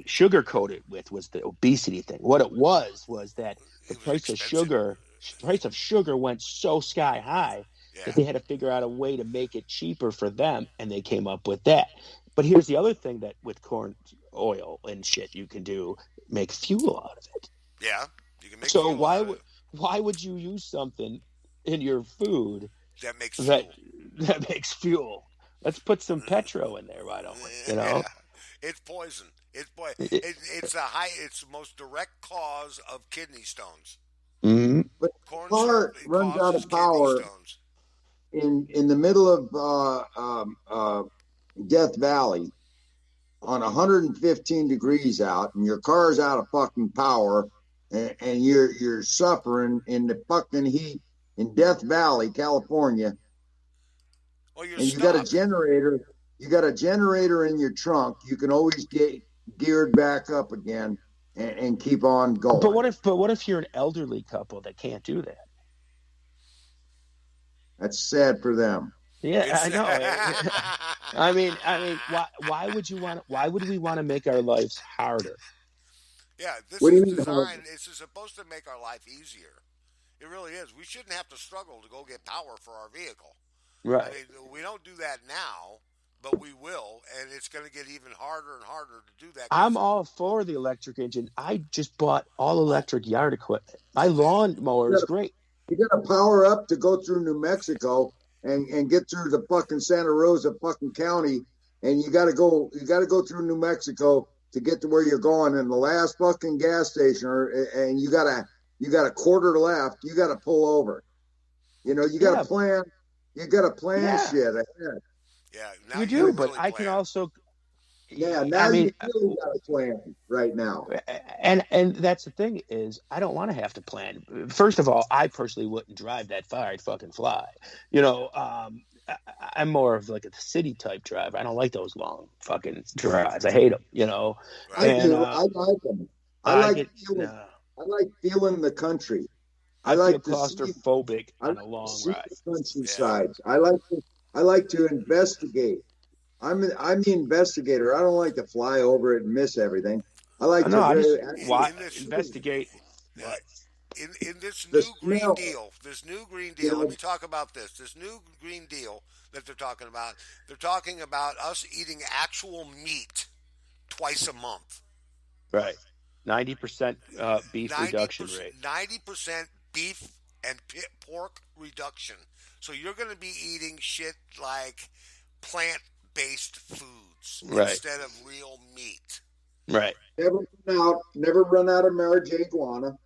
sugarcoated with was the obesity thing. What it was that the It was price expensive. of sugar went so sky high Yeah. that they had to figure out a way to make it cheaper for them, and they came up with that. But here's the other thing that with corn oil and shit you can do, make fuel out of it. Yeah. You can make So fuel out of it. why would you use something in your food That makes that fuel. that makes fuel? Let's put some petro in there, why don't we? Yeah. It's poison. It's the most direct cause of kidney stones. Mm-hmm. But Corn car syrup runs out causes of kidney power stones. in the middle of Death Valley on 115 degrees out, and your car's out of fucking power, and you're suffering in the fucking heat in Death Valley, California, Well, you're and you got a stuck. generator. You got a generator in your trunk. You can always get geared back up again and keep on going. But what if you're an elderly couple that can't do that? That's sad for them. Yeah, I know. I mean, why would we want to make our lives harder? Yeah, this What do is you mean, designed. This is supposed to make our life easier. It really is. We shouldn't have to struggle to go get power for our vehicle. I Right. mean, we don't do that now, but we will, and it's going to get even harder and harder to do that. I'm all for the electric engine. I just bought all electric yard equipment. My lawnmower is great. You got to power up to go through New Mexico and get through the fucking Santa Rosa fucking county, and you got to go through New Mexico to get to where you're going. And the last fucking gas station, and you got a quarter left. You got to pull over. You got to plan. You got to plan shit ahead. Yeah, now You do, but really I can plan. also. Yeah, now you really got to plan right now. And that's the thing is, I don't want to have to plan. First of all, I personally wouldn't drive that far. I'd fucking fly. I'm more of like a city type driver. I don't like those long fucking drives. I hate them. I And, do. I like them. I like feeling the country. I like feel to see. claustrophobic I on like a long to see ride. the countrysides. I like to investigate. I'm the investigator. I don't like to fly over it and miss everything. I like No, I to just In this- investigate. Yeah. in this The new Green smell, Deal, you let know, me talk about this. This new Green Deal that they're talking about us eating actual meat twice a month. Right. 90% beef reduction rate. 90% beef and pork reduction. So you're going to be eating shit like plant-based foods Right. instead of real meat. Right. never run out of marijuana.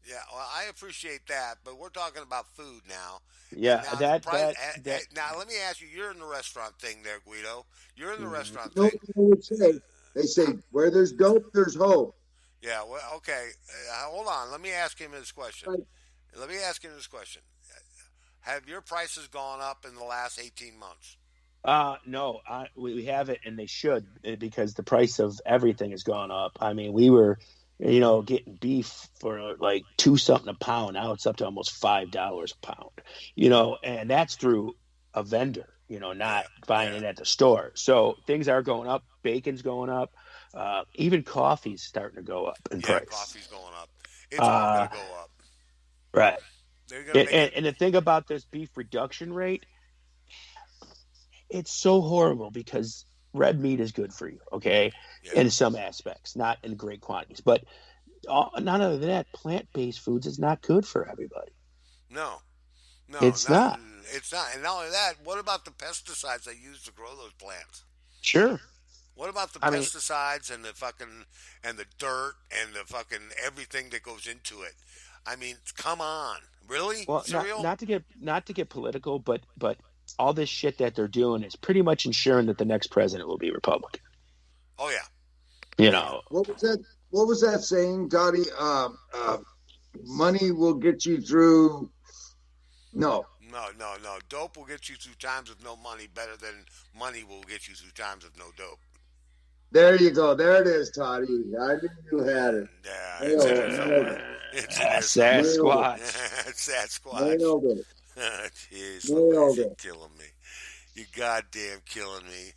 Yeah, well, I appreciate that, but we're talking about food now. And Yeah. now the That price. that that. Now let me ask you: you're in the restaurant thing there, Guido. You're in the Mhm. restaurant You know thing. what they would say? They say, where there's dope, there's hope. Yeah. Well, okay. Hold on. Let me ask him this question. Like, Let me ask him this question. Have your prices gone up in the last 18 months? No, we have it, and they should because the price of everything has gone up. I mean, we were, getting beef for like two something a pound. Now it's up to almost $5 a pound. And that's through a vendor. Not Yeah. buying Yeah. it at the store. So things are going up. Bacon's going up. Even coffee's starting to go up in Yeah. price. Coffee's going up. It's all going Uh, to go up. right. They're going to And, make it. and, and the thing about this beef reduction rate, it's so horrible because red meat is good for you, okay, Yeah. in some aspects, not in great quantities. But none other than that, plant-based foods is not good for everybody. No. No. It's Not. not. It's not. And not only that, what about the pesticides they use to grow those plants? Sure. What about the I mean, pesticides and the fucking and the dirt and the fucking everything that goes into it? I mean, come on, really? well, not Cereal? not to get political, but all this shit that they're doing is pretty much ensuring that the next president will be Republican. Oh yeah. You Oh yeah. know, what was that? What was that saying, Dottie? Money will get you through. No, No, no, no. Dope will get you through times with no money better than money will get you through times with no dope. there you go. There it is, Toddy. I knew you had it. Yeah, it's in there Nailed somewhere. it. It's in there somewhere. Nailed it. Sasquatch. Sasquatch. Nailed it. Jeez Louise, Nailed you're it. killing me. You goddamn killing me.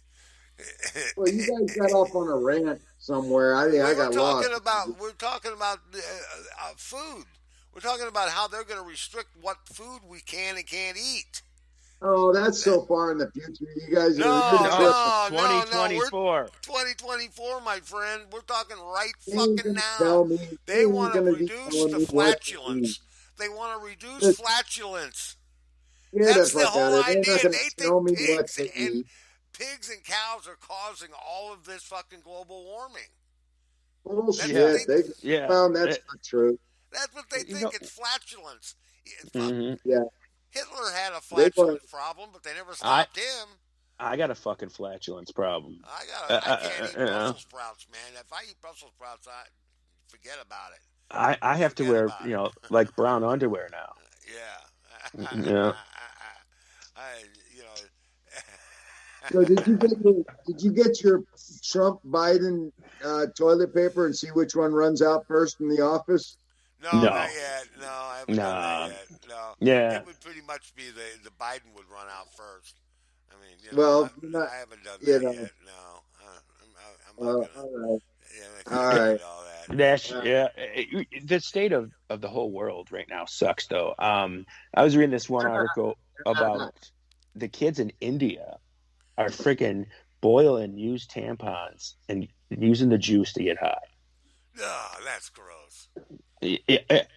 Well, you guys got off on a rant somewhere. I think We I were got lost. talking about food. We're talking about how they're going to restrict what food we can and can't eat. Oh, that's so far in the future. You're No, No, tripping. no, no, no. We're 2024. 2024, my friend. We're talking right You ain't fucking gonna now. tell me. They You ain't want to gonna be reduce telling the me what to eat. flatulence. They want to reduce Just flatulence. get the That's the fuck out whole of it. They're not idea. gonna They think tell me what to eat. pigs and cows are causing all of this fucking global warming. That's what Yeah, they Bullshit. They yeah. found that's not true. that's what they You think. know, It's flatulence. Fuck. hmm Yeah, Hitler had a they want. flatulence problem, but they never I stopped him. I got a fucking flatulence problem. I can't eat You know, Brussels sprouts, man. If I eat Brussels sprouts, I forget about it. I have to Forget wear about it. like brown underwear now. Yeah. Yeah. I, you know. So did you get your Trump Biden toilet paper and see which one runs out first in the office? No, not No. yet. No, I haven't done that Nah. yet. No, Yeah. it would pretty much be the Biden would run out first. I mean, Well, you're not. I haven't done You that know. yet. No, I'm not gonna. All right. Yeah, I'm not All gonna right. do all that. That's All right. yeah. The state of the whole world right now sucks though. I was reading this one article about the kids in India are freaking boiling used tampons and using the juice to get high. Oh, that's gross.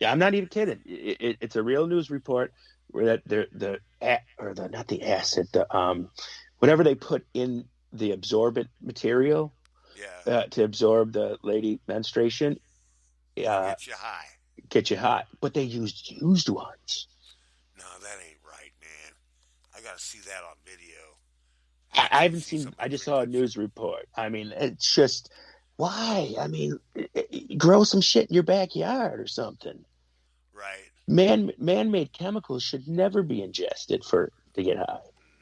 I'm not even kidding. It's a real news report where that the not the acid, whatever they put in the absorbent material Yeah, to absorb the lady menstruation, it'll get you high. get you hot. But they used ones. No, that ain't right, man. I gotta see that on video. I Gotta haven't see some seen. I just saw a freaking. news report. I mean, it's just why? I mean, grow some shit in your backyard or something. Right. Man-made chemicals should never be ingested to get high.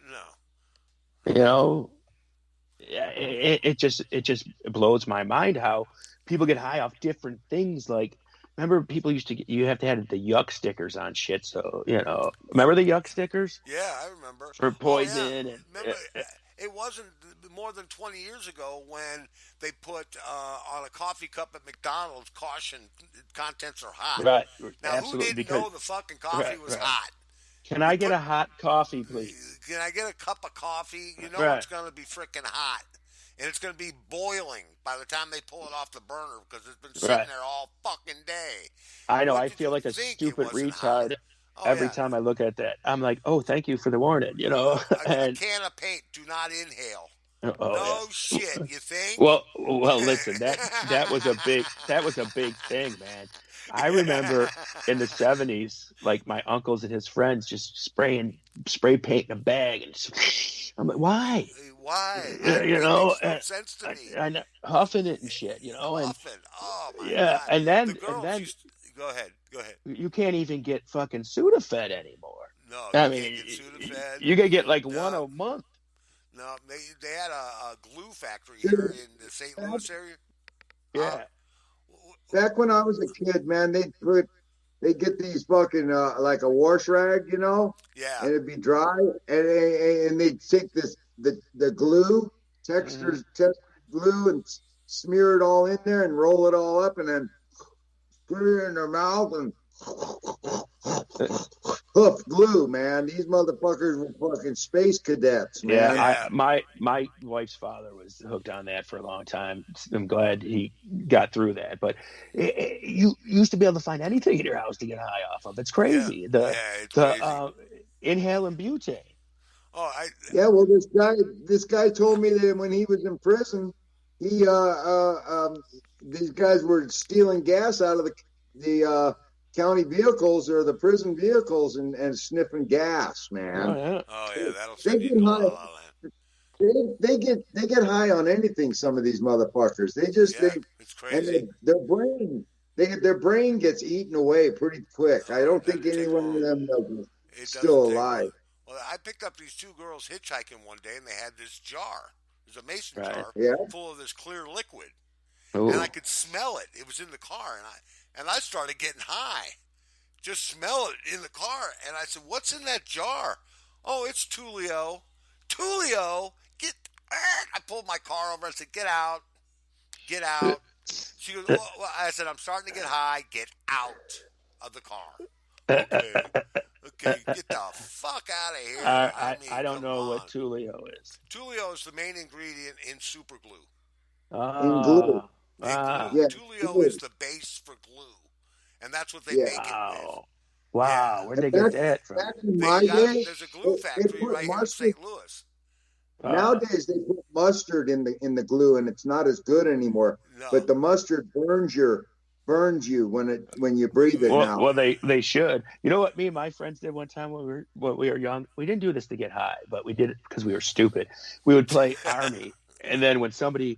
No. You know, it just blows my mind how people get high off different things. Like, remember people used to you have to have the yuck stickers on shit. So remember the yuck stickers Yeah, I remember. for Oh yeah. poison and Remember, It wasn't more than 20 years ago when they put on a coffee cup at McDonald's, caution, contents are hot. Right, Now, who absolutely. didn't Because know the fucking coffee was right. hot? Can You I get put, a hot coffee, please? can I get a cup of coffee? You know Right, it's going to be freaking hot. And it's going to be boiling by the time they pull it off the burner because it's been sitting right. there all fucking day. I know. What I did you feel like a think it stupid wasn't hot? retard Oh, every yeah. time I look at that. I'm like, oh, thank you for the warning. A And can of paint, do not inhale. oh No yeah. shit, you think? Well, listen. That was a big thing, man. I remember in the '70s, like my uncles and his friends just spray paint in a bag, and I'm like, why? Why? It You know, makes no sense to me. and huffing it and shit, and Huffing. Oh my yeah, god. and The then girls used. Go ahead. Go ahead. you can't even get fucking Sudafed anymore. No, I you can't mean, get Sudafed. you could get like one No, a month. no. They had a glue factory here in the St. Louis area. Huh? Yeah, Back when I was a kid, man, they get these fucking like a wash rag, Yeah. and it'd be dry, and they'd take the glue mhm. textured glue and smear it all in there and roll it all up, and then put it in their mouth and hoof glue, man. These motherfuckers were fucking space cadets, Yeah. man. Yeah. My wife's father was hooked on that for a long time. I'm glad he got through that. But you used to be able to find anything in your house to get high off of. It's Yeah. crazy. Yeah. It's crazy. Inhale and butane. Oh, Yeah, well, this guy told me that when he was in prison, he these guys were stealing gas out of the county vehicles or the prison vehicles and sniffing gas, Oh man. yeah. Oh yeah. That'll They send you get to La high. La Land. They get high on anything. Some of these motherfuckers, they just Yeah. It's and crazy. their brain gets eaten away pretty quick. I Oh, it don't think doesn't any take one of long. them is It still doesn't take long. alive. Well, I picked up these two girls hitchhiking one day, and they had this jar. It was a mason Right. jar Yeah. full of this clear liquid, and I Oh. could smell it. It was in the car, and I started getting high. Just smell it in the car, and I said, "What's in that jar?" Oh, it's Tulio. Tulio, get. I pulled my car over. I said, "Get out, get out." She goes, well, I said, "I'm starting to get high. Get out of the car." Okay. Okay, get the fuck out of here. I mean, I don't come know what on. Tulio is. Tulio is the main ingredient in super glue. In glue. In glue. Yeah. Tulio is the base for glue. And that's what they Yeah. make it with. Wow. Yeah. Where'd they Back, get that from? back in my day, There's a glue they factory put right here in mustard. St. Louis. Nowadays they put mustard in the glue, and it's not as good anymore. No. But the mustard burns you when you breathe it now. Well, they should. You know what? Me and my friends did one time when we were young. We didn't do this to get high, but we did it because we were stupid. We would play army, and then when somebody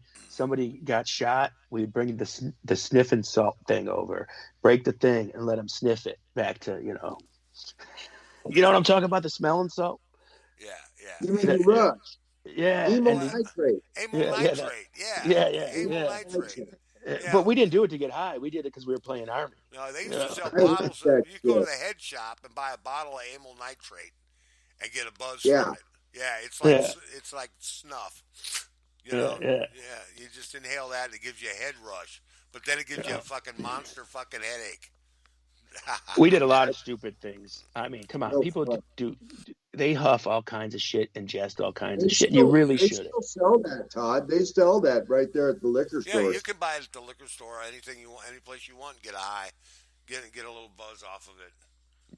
got shot, we'd bring the sniffing salt thing over, break the thing, and let them sniff it back to You know what I'm talking about? The smelling salt. Yeah, You mean the rush? Yeah, Amyl and nitrate. amyl Yeah, nitrate. yeah. Amyl nitrate. Yeah. But we didn't do it to get high. We did it because we were playing army. No, they used Yeah. to sell I like bottles. that You go to shit. the head shop and buy a bottle of amyl nitrate and get a buzz Yeah. from it. Yeah, Yeah. it's like snuff. You Yeah, know, yeah. you just inhale that and it gives you a head rush, but then it gives you a fucking monster fucking headache. We did a lot of stupid things. I mean, come on, No people fun. they huff all kinds of shit, ingest all kinds They of shit. You really they shouldn't. still sell that, Todd. They sell that right there at the liquor Yeah, stores. you can buy it at the liquor store, anything you want, any place you want, and get a high, get a little buzz off of it.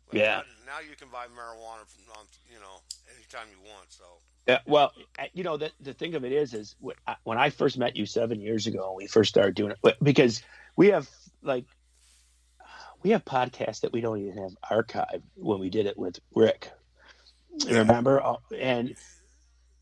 But Yeah. now you can buy marijuana from, anytime you want. So Yeah, well, the thing of it is when I first met you 7 years ago, and we first started doing it, because we have podcasts that we don't even have archived when we did it with Rick. Yeah. Remember? And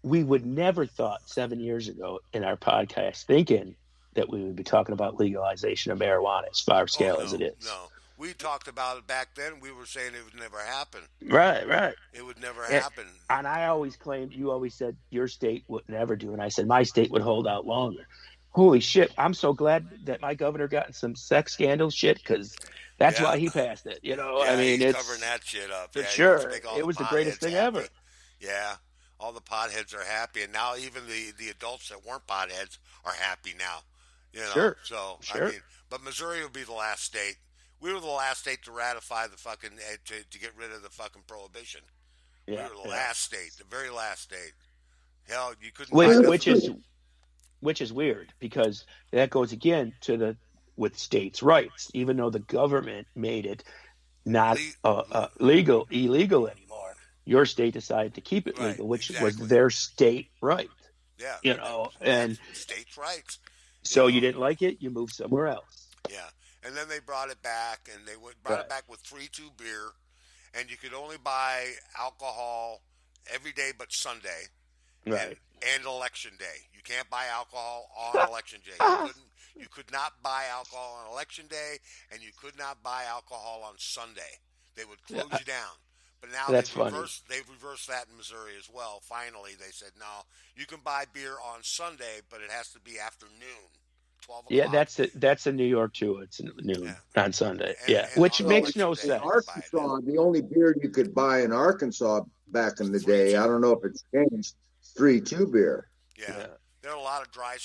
we would never thought 7 years ago in our podcast thinking that we would be talking about legalization of marijuana as far scale as it is. No, we talked about it back then. We were saying it would never happen. Right. It would never happen. And I always claimed, you always said your state would never do, and I said my state would hold out longer. Holy shit! I'm so glad that my governor got in some sex scandal shit, because that's why he passed it. Yeah, I mean, he's it's covering that shit up. for Yeah, sure. make all It was the greatest potheads thing happy. ever. Yeah. all the potheads are happy, and now even the adults that weren't potheads are happy now. You know, Sure, so I sure. mean, but Missouri will be the last state. We were the last state to ratify the fucking to get rid of the fucking prohibition. We Yeah, were the yeah. last state, the very last state. Hell, you couldn't buy Which Well, which nothing. is which is weird because that goes again to the with states' rights, even though the government made it not Le- illegal anymore. Your state decided to keep it right, legal, which was exactly. their state right. Yeah, And that's states' rights. You so you know, didn't like it, you moved somewhere else. yeah. And then they brought it back, and brought it Right, back with 3-2 beer, and you could only buy alcohol every day but Sunday, and right. and election day. You can't buy alcohol on election day. You couldn't. You could not buy alcohol on election day, and you could not buy alcohol on Sunday. They would Yeah, close you down. But now that's funny. they've reversed that in Missouri as well. Finally, they said no, you can buy beer on Sunday, but it has to be after noon, 12 Yeah, o'clock. that's in New York too. It's Yeah, noon on Sunday. and Yeah, and which on so makes election no day in you can sense. buy it then. Arkansas, the only beer you could buy in Arkansas back in the Three day, I two. don't know if it's changed, 3-2 beer. Yeah, Yeah. there are a lot of dry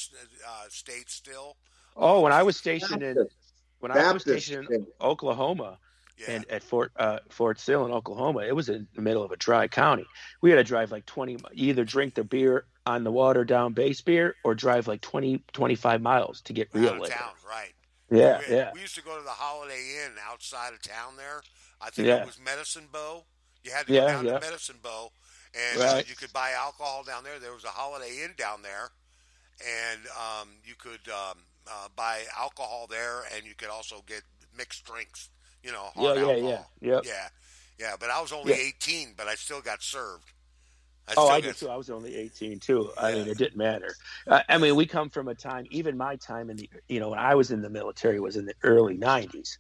states still. Oh, when I But was stationed in Baptist, when I was Baptist stationed in thing. Oklahoma yeah, and at Fort Sill in Oklahoma, it was in the middle of a dry county. We had to drive like 20, either drink the beer on the watered down base beer or drive like 20-25 miles to get real out of liquor. town, right? Yeah, yeah, We used to go to the Holiday Inn outside of town there. I think it yeah, was Medicine Bow. You had to go yeah, down to yeah. Medicine Bow, and Right. you could buy alcohol down there. There was a Holiday Inn down there, and you could buy alcohol there, and you could also get mixed drinks. You know, Yeah, hard yeah, yeah. alcohol. Yep. Yeah, yeah. But I was only Yeah. 18, but I still got served. I Oh, still I got. did too. I was only 18 too. I Yeah, mean, it didn't matter. I yeah, mean, we come from a time, even my time in the, when I was in the military was in the early 90s.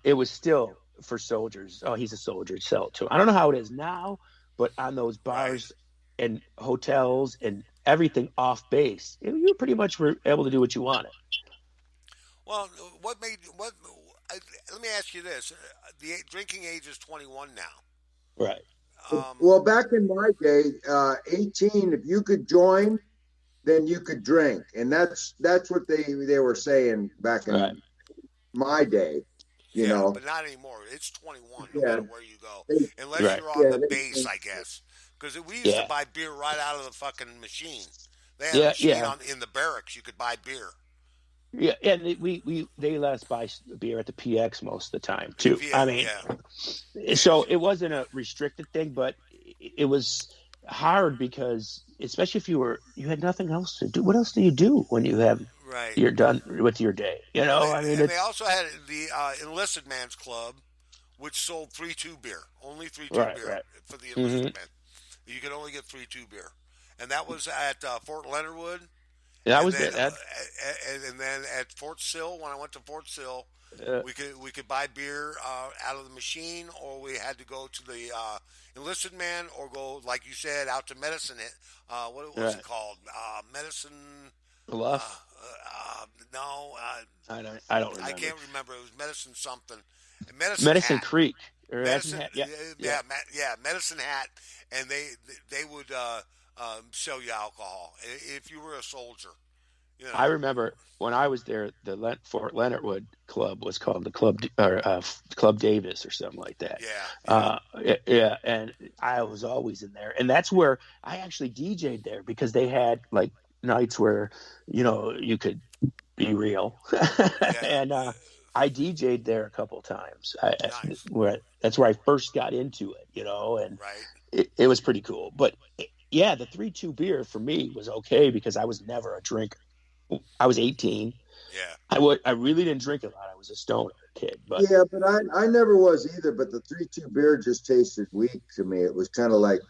It was still for soldiers. Oh, he's a soldier, sell it to him. I don't know how it is now, but on those right. bars and hotels and everything off base, you pretty much were able to do what you wanted. Well, what made what? Let me ask you this: the drinking age is 21 now. Right. Well, back in my day, 18, if you could join, then you could drink. And that's what they were saying back Right. in my day, you Yeah, know. but not anymore. It's 21, no Yeah. matter where you go, They, unless Right. you're on yeah, the base, I guess. Because we used to Yeah. buy beer right out of the fucking machine. They had a Yeah. machine Yeah. on in the barracks. You could buy beer. Yeah. And they let us buy beer at the PX most of the time too. I Yeah, mean, yeah, so it wasn't a restricted thing, but it was hard because especially if you had nothing else to do. What else do you do when right. you're done with your day? Well, I mean, and they it's also had the enlisted man's club, which sold 3-2 beer, only 3-2 right, beer right. for the Hmm. enlisted men. You could only get 3-2 beer, and that was at Fort Leonard Wood. That And was then, it. That, at Fort Sill, when I went to Fort Sill, uh, we could buy beer out of the machine, or we had to go to the enlisted man, or go like you said out to Medicine. What was it right. called? Medicine. Uh, Bluff. no, I don't I remember. can't remember. It was Medicine something. Medicine Medicine Hat. Creek or Medicine Medicine. Hat. Yeah, yeah, Yeah. Medicine Hat, and they would sell you alcohol if you were a soldier. You I know. remember when I was there. The Fort Leonard Wood Club was called the Club Davis or something like that. Yeah. Yeah. Yeah, and I was always in there, and that's where I actually DJ'd there because they had like nights where you could be real, Yeah. and I DJ'd there a couple times. Nice. That's where I first got into it, and Right. it was pretty cool. But yeah, the 3-2 beer for me was okay because I was never a drinker. I was 18. Yeah. I really didn't drink a lot. I was a stoner kid, but yeah, but I never was either. But the 3-2 beer just tasted weak to me. It was kind of like,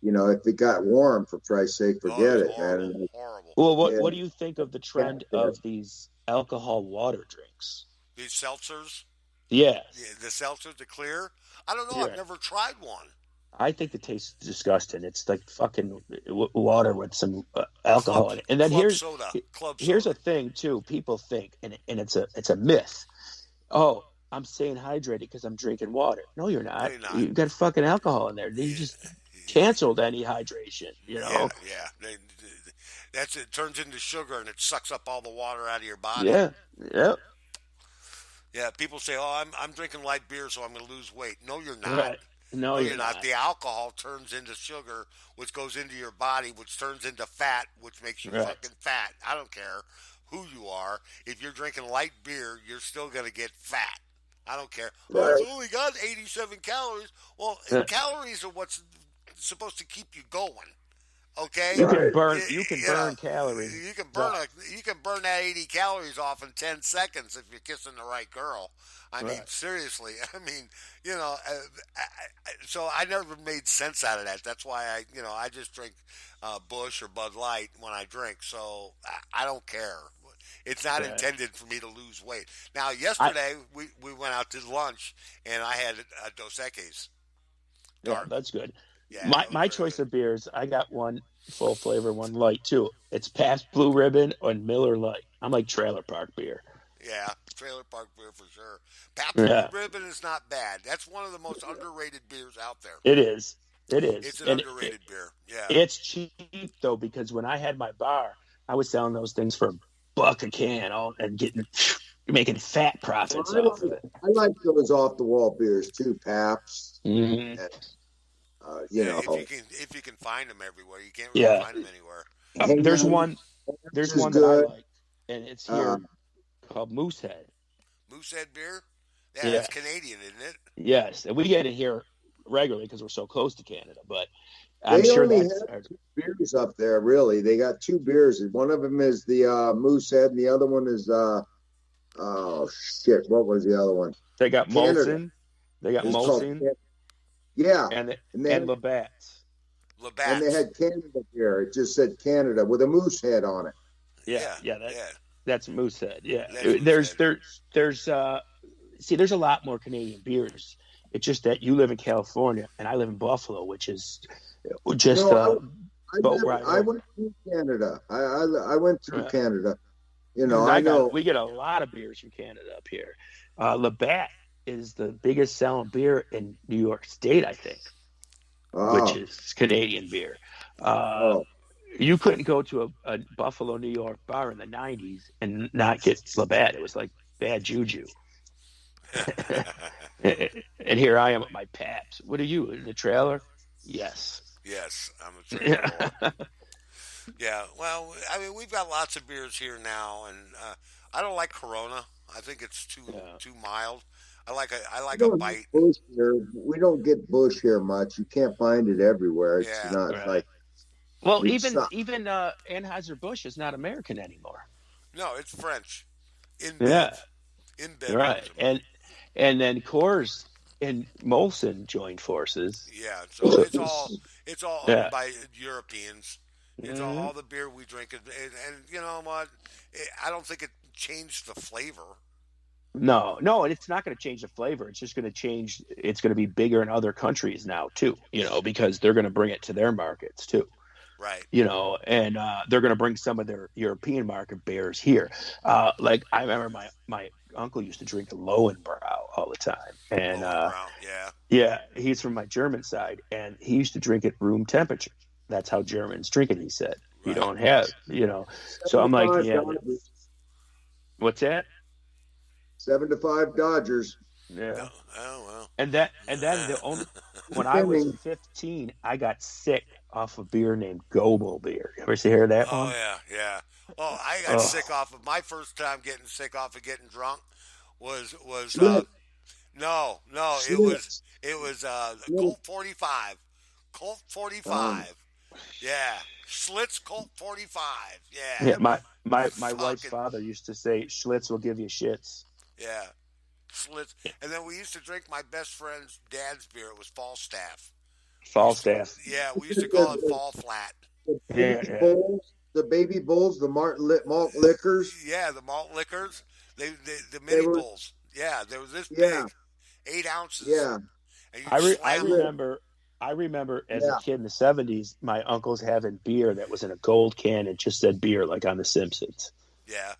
if it got warm, for Christ's sake, Oh, it forget was it, horrible. man. Horrible. well, what Yeah, what do you think of the trend yeah. of these alcohol water drinks? These seltzers, Yes, the seltzers, the clear. I don't know. I've yeah. never tried one. I think the taste is disgusting. It's like fucking water with some alcohol in it. And then Club soda. Club here's soda. a thing too. People think, and it's a myth. Oh, I'm staying hydrated because I'm drinking water. No, you're No, not. you're not. You got fucking alcohol in there. You just canceled any hydration. Yeah, yeah. That's it. Turns into sugar and it sucks up all the water out of your body. Yeah, yeah, Yeah, people say, "Oh, I'm drinking light beer, so I'm going to lose weight." No, you're not. right. No, No, you're you're not. not. The alcohol turns into sugar, which goes into your body, which turns into fat, which makes you Right, fucking fat. I don't care who you are. If you're drinking light beer, you're still going to get fat. I don't care. Oh, Right. it's only got 87 calories. Well, Uh, calories are what's supposed to keep you going. Okay, you can Right. burn. you, You can you know, burn calories. Right, you can burn that 80 calories off in 10 seconds if you're kissing the right girl. I mean, right. seriously. I mean, so I never made sense out of that. That's why I just drink Bush or Bud Light when I drink. So I don't care. It's not Yeah. intended for me to lose weight. Now, I yesterday we went out to lunch and I had a Dos Equis Yeah, dark. that's good. Yeah, My it was my very choice good. of beers, I got one full flavor, one light too. It's Pabst Blue Ribbon and Miller Lite. I'm like trailer park beer. Yeah, trailer park beer for sure. Pabst Blue Yeah, Ribbon is not bad. That's one of the most underrated beers out there. it is. It is, It's an and underrated beer. Yeah, it's cheap though because when I had my bar, I was selling those things for $1 a can, all and making fat Well, profits off of it. I like those off the wall beers too, Paps. Hmm. And, you yeah. If you know, can find them everywhere, you can't really Yeah, find them anywhere. there's Ham one. There's is one that I good. like, and it's Uh, here called Moosehead. Moosehead beer. Yeah, that's Yes. Canadian, isn't it? Yes, and we get it here regularly because we're so close to Canada. But I'm they sure only that's have beers up there, really. They got two beers. One of them is the Moosehead, and the other one is oh shit, what was the other one? they got Canada. Molson, they got It was called Molson, yeah, and and they and had, Labatt's. and they Labatt's. had Canada beer. It just said Canada with a moose head on it. Yeah, Yeah, yeah, yeah. that's Moosehead. Yeah, That's there's Moosehead. there's see, there's a lot more Canadian beers. It's just that you live in California and I live in Buffalo, which is just No, I boat never. ride I over. went through Canada. I went through Right. Canada. I I know. got we get a lot of beers from Canada up here. Labatt is the biggest selling beer in New York State, I think, which Oh, is Canadian beer. Uh, oh, you couldn't go to a Buffalo, New York bar in the '90s and not get Labatt. It was like bad juju. And here I am with my Paps. What are you in the trailer? Yes. Yes, I'm a trailer Yeah. boy. Yeah, well, I mean, we've got lots of beers here now, and I don't like Corona. I think it's Yeah. too mild. I we like a don't get bite. bush here. We don't get bush here much. You can't find it everywhere. It's Yeah, not Right. like Well, we even stop. even Anheuser Busch is not American anymore. no, it's French. Yeah. InBev owns Right. them. And then Coors and Molson joined forces. Yeah, so So, it's all owned yeah. by Europeans. It's Mhm. all the beer we drink, and you know what? I don't think it changed the flavor. No, and it's not going to change the flavor. It's just going to change. It's going to be bigger in other countries now too. Because they're going to bring it to their markets too. Right. And they're going to bring some of their European market beers here. Like I remember my uncle used to drink Lowenbrau all the time, and Lowen Brown. Yeah. yeah, he's from my German side, and he used to drink it room temperature. That's how Germans drink it. He said, "You Right. don't have." So I'm like, 7-5 yeah, Dodgers. what's that? 7-5 Dodgers. Yeah. No. Oh well. And then the only when I was 15, I got sick off a beer named Goebel beer. You ever hear that Oh one? yeah, yeah. Well, I got Oh, sick off of my first time getting sick off of getting drunk was Schlitz. no Schlitz. it was Schlitz. Colt 45. Colt Um, 45. Yeah. Schlitz Colt 45. Yeah. yeah. My wife's Fucking father used to say Schlitz will give you shits. yeah. Schlitz. And then we used to drink my best friend's dad's beer. It was Falstaff. We used to Falstaff. yeah, we used to call it Fall Flat. the Yeah, baby yeah, bulls, the malt liquors. Yeah, the malt liquors, the They mini were bulls. Yeah, they were this yeah, big, 8 ounces, yeah, and you I slam them. remember. I remember as a yeah. kid in the '70s, my uncles having beer that was in a gold can and just said beer, like on The Simpsons. Yeah,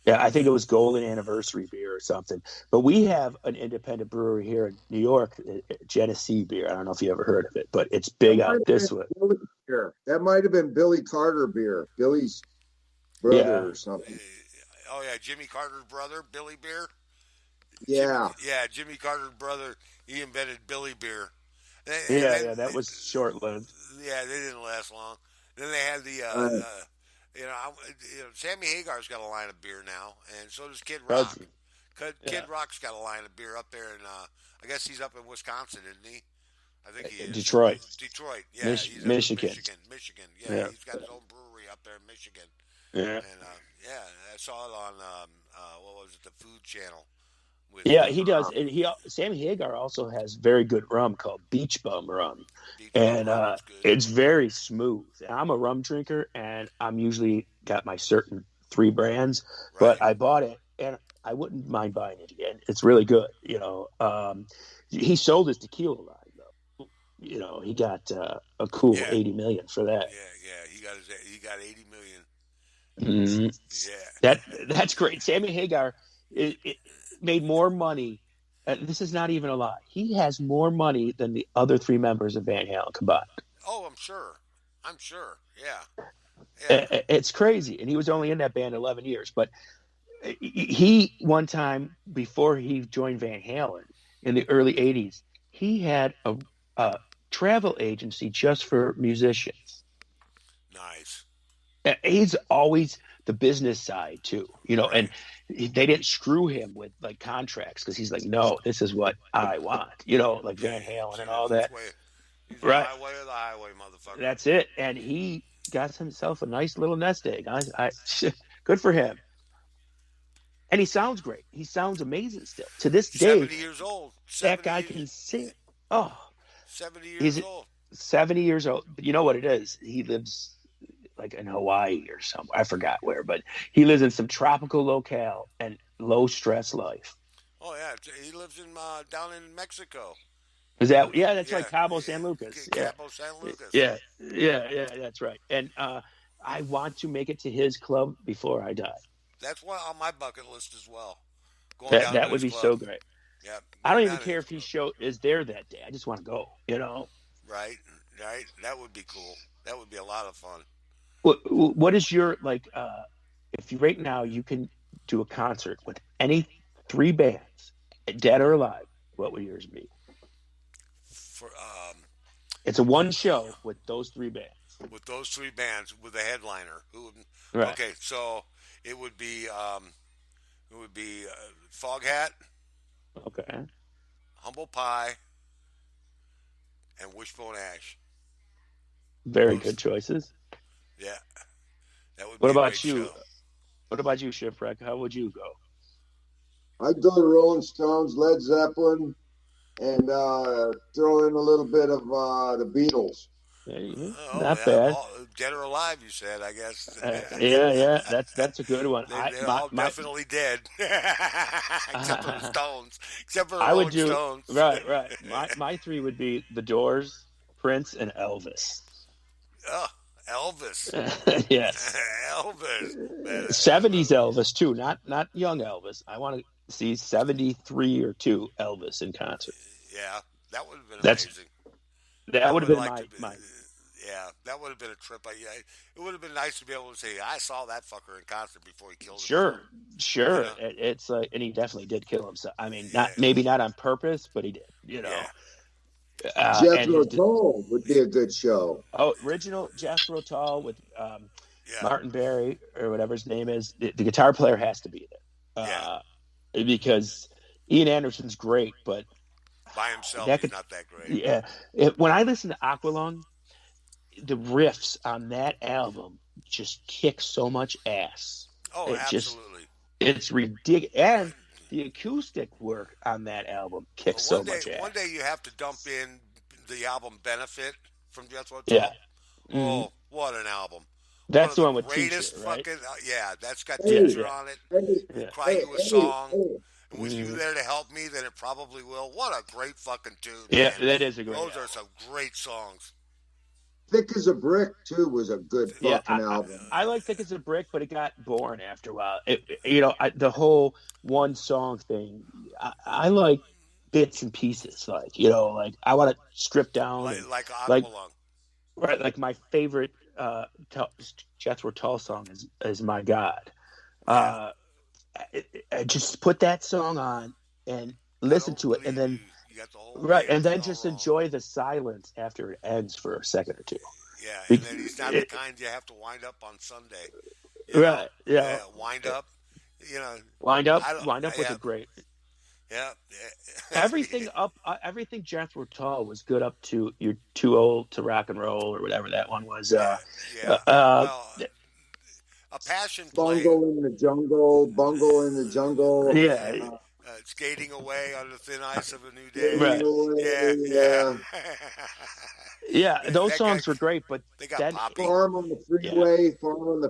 Yeah, I think it was Golden Anniversary beer or something. But we have an independent brewery here in New York, Genesee beer. I don't know if you ever heard of it, but it's That big might out have been this way. Billy beer. That might have been Billy Carter beer, Billy's Yeah, brother or something. Oh yeah, Jimmy Carter's brother, Billy Beer. Jimmy, Yeah. yeah, Jimmy Carter's brother. He invented Billy Beer, and yeah, then yeah. That was short lived. yeah, they didn't last long. Then they had the Uh, you know, Sammy Hagar's got a line of beer now, and so does Kid Does Rock. he? Kid Yeah, Rock's got a line of beer up there, and I guess he's up in Wisconsin, isn't he? I think he is. Detroit, Detroit, yeah, he's up in Michigan. Michigan. Michigan, yeah, Yeah, he's got his own brewery up there in Michigan, yeah. and yeah, I saw it on what was it, the Food Channel with Yeah, he does, and Sammy Hagar also has very good rum called Beach Bum rum, Beach Bum and Rum. It's good. it's very smooth. I'm a rum drinker, and I'm usually got my certain three brands, but Right? I bought it, and I wouldn't mind buying it again. It's really good. He sold his tequila line though. He got a cool Yeah, 80 million for that. yeah. He got 80 million. Mhm. Yeah, That's great. Sammy Hagar it made more money. This is not even a lie. He has more money than the other three members of Van Halen combined. oh, I'm sure. I'm sure. Yeah, yeah. It's crazy, and he was only in that band 11 years. But he one time before he joined Van Halen in the early '80s, he had a travel agency just for musicians. Nice. He's always the business side too, and Right. they didn't screw him with like contracts because he's like, no, this is what I want, like Yeah, Van Halen see, and all that's that. way. He's the Right. highway of the highway, motherfucker. That's it. And he got himself a nice little nest egg. Good for him. And he sounds great. He sounds amazing still. To this day, 70 years old. that 70 guy years. can sing. Oh, 70 years he's old. 70 years old. But you know what it is? He lives like in Hawaii or somewhere. I forgot where, but he lives in some tropical locale and low stress life. Oh yeah, he lives in down in Mexico. Is that, yeah, that's Yeah, right. Cabo San Lucas. Yeah. Cabo San Lucas. Yeah, that's right. And I want to make it to his club before I die. That's one on my bucket list as well. Going That down to that would his be club. so great. Yeah, I don't going even down to care his if he club. is there that day. I just want to go. Right, right. That would be cool. That would be a lot of fun. What is your like? If you right now you can do a concert with any three bands, dead or alive, what would yours be? For It's a one show with those three bands. with those three bands with a headliner who would, Right. okay, so it would be Foghat, Okay. Humble Pie, and Wishbone Ash. Very Those, good choices. yeah, that would What be a great about you? show. What about you, Shipwreck? How would you go? I'd go to Rolling Stones, Led Zeppelin, and throw in a little bit of the Beatles. Oh Not yeah, bad. all, dead or alive, you said, I guess. Yeah. That's a good one. They're all My definitely dead, except for the Stones, except for the I would Rolling do Stones. right. My three would be The Doors, Prince, and Elvis. Oh, Elvis, Yes, Elvis, man, 70s Elvis too, not young Elvis. I want to see 73 or two Elvis in concert. yeah, that would have been That's amazing. that I would have would been like to. my Yeah, that would have been a trip. Yeah, it would have been nice to be able to say I saw that fucker in concert before he killed himself. sure. You know? It's like, and he definitely did kill himself. I mean, not Yeah, maybe not on purpose, but he did. yeah, And Jethro Tull would be a good show. original Jethro Tull with yeah, Martin Barry or whatever his name is. The guitar player has to be there yeah. because Ian Anderson's great, but By himself, that he's could not that great. yeah. When I listen to Aqualung, the riffs on that album just kick so much ass. Oh, absolutely. It's ridiculous, and the acoustic work on that album kicks Well, so much ass. one day you have to dump in the album "Benefit" from Jethro Tull. Yeah. Oh, what an album! That's the One one of with the greatest Teacher, right? fucking yeah. That's got Hey, Teacher on it. hey, Yeah. Cry You a hey, Song. hey. And with you there to help me, then it probably will. What a great fucking tune, Yeah, man. that is a great Those album. are some great songs. Thick as a Brick too was a good Yeah, fucking album. I like Thick as a Brick, but it got boring after a while. The whole one song thing, I like bits and pieces. Like I want to strip down and like like Aqualung. right, like my favorite Jethro Tull song is My God. Yeah. I just put that song on and listen to it, and then you got the whole right, way and then all just wrong. enjoy the silence after it ends for a second or two. Yeah, and then he's not the kind you have to wind up on Sunday. Right, Yeah, wind up. Wind Up was yeah, a great. yeah. Everything Jethro Tull was good up to You're Too Old to Rock and Roll or whatever that one was. Yeah. Well, a passion play. Bungle in the Jungle. Yeah. Skating away on the thin ice of a new day. Right. Yeah. Yeah, those songs were great, but they got then poppy. Farm on the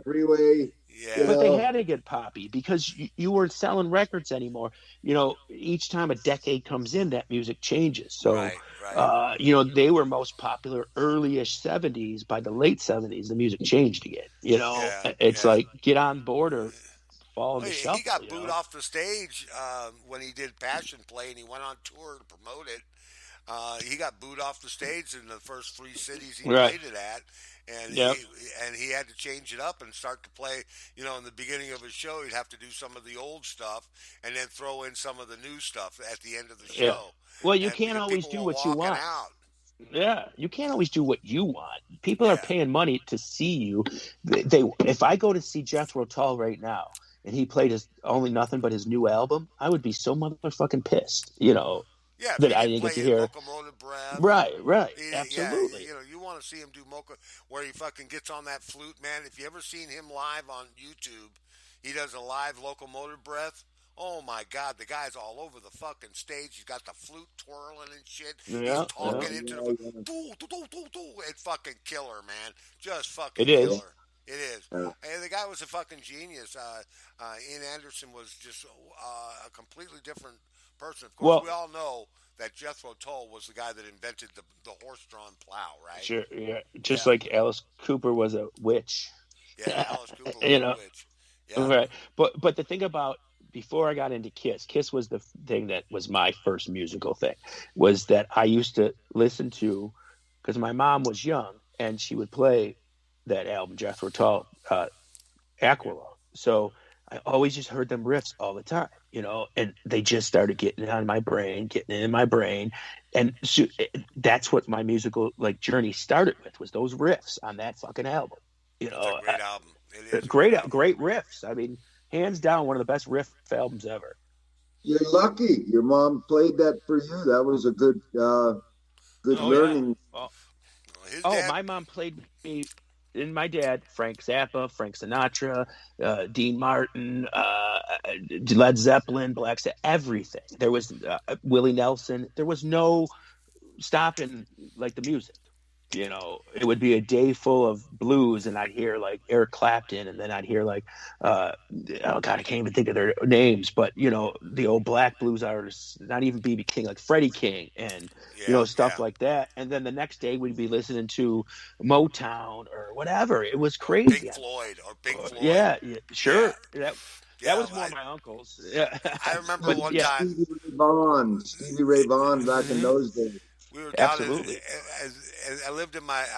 Freeway. Yeah. But they had to get poppy because you weren't selling records anymore. Each time a decade comes in, that music changes. So, right. They were most popular early-ish 70s. By the late 70s, the music changed again. It's like get on board or fall in the shuffle. He got booed off the stage when he did Passion Play, and he went on tour to promote it. He got booed off the stage in the first 3 cities he played it at, and he had to change it up and start to play. In the beginning of his show, he'd have to do some of the old stuff and then throw in some of the new stuff at the end of the show. Yeah. Well, you can't always do what you want. Yeah, you can't always do what you want. People are paying money to see you. If I go to see Jethro Tull right now and he played his Only Nothing But his new album, I would be so motherfucking pissed. Yeah, that I didn't get to hear. Locomotive Breath. Right, absolutely. Yeah, you want to see him do where he fucking gets on that flute, man. If you ever seen him live on YouTube, he does a live Locomotive Breath. Oh my God, the guy's all over the fucking stage. He's got the flute twirling and shit. He's talking into the It's fucking killer, man. Just fucking killer. It is. And the guy was a fucking genius. Ian Anderson was just a completely different person. Of course, we all know that Jethro Tull was the guy that invented the horse-drawn plow, right? Sure, yeah. Just like Alice Cooper was a witch. Yeah, Alice Cooper was a witch. Yeah. Right. But the thing about before I got into Kiss was the thing that was my first musical thing, was that I used to listen to, because my mom was young and she would play that album, Jethro Tull, Aqualung. So I always just heard them riffs all the time, and they just started getting in my brain. And so that's what my musical journey started with, was those riffs on that fucking album. It's a great album. It is great riffs. I mean, hands down, one of the best riff albums ever. You're lucky. Your mom played that for you. That was a good learning. Yeah. My mom played me. And my dad, Frank Zappa, Frank Sinatra, Dean Martin, Led Zeppelin, Black Sabbath, everything. There was Willie Nelson. There was no stopping the music. It would be a day full of blues, and I'd hear Eric Clapton, and then I'd hear oh God, I can't even think of their names, but the old black blues artists, not even B.B. King, like Freddie King, and stuff like that. And then the next day we'd be listening to Motown or whatever. It was crazy. Pink Floyd. Yeah, sure. Yeah. That was more my uncle's. Yeah. I remember one time. Stevie Ray Vaughan back in those days. We were down I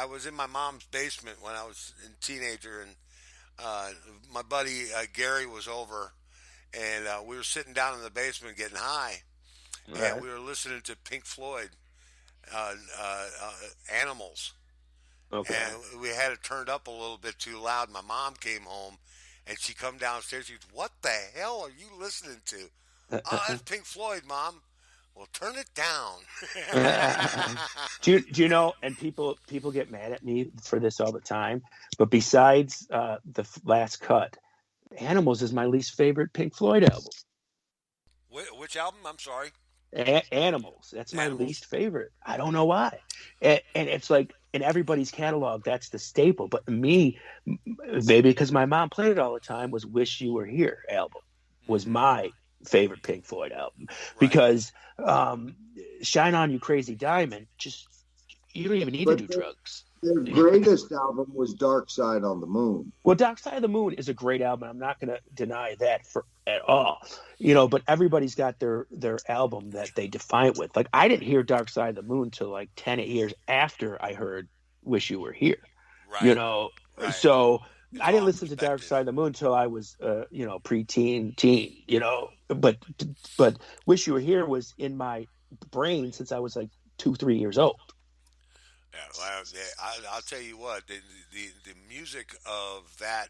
was in my mom's basement when I was a teenager, and my buddy Gary was over, and we were sitting down in the basement getting high, and we were listening to Pink Floyd, Animals. Okay. And we had it turned up a little bit too loud. My mom came home, and she come downstairs. She goes, "What the hell are you listening to?" "Oh, that's Pink Floyd, Mom." "Well, turn it down." do you know? And people get mad at me for this all the time. But besides the last cut, Animals is my least favorite Pink Floyd album. Which album? I'm sorry. Animals. That's my least favorite. I don't know why. And it's in everybody's catalog, that's the staple. But me, maybe because my mom played it all the time, was "Wish You Were Here" album was my favorite Pink Floyd album, because "Shine On You Crazy Diamond," just you don't even need to do drugs. their greatest album was Dark Side on the Moon. Well, Dark Side of the Moon is a great album. I'm not going to deny that at all. But everybody's got their album that they define it with. Like, I didn't hear Dark Side of the Moon till like 10 years after I heard Wish You Were Here. Right. Right. So It's I didn't all listen to Dark perspective. Side of the Moon till I was preteen, teen. But Wish You Were Here was in my brain since I was like 2-3 years old. Yeah, well, I'll tell you what, the music of that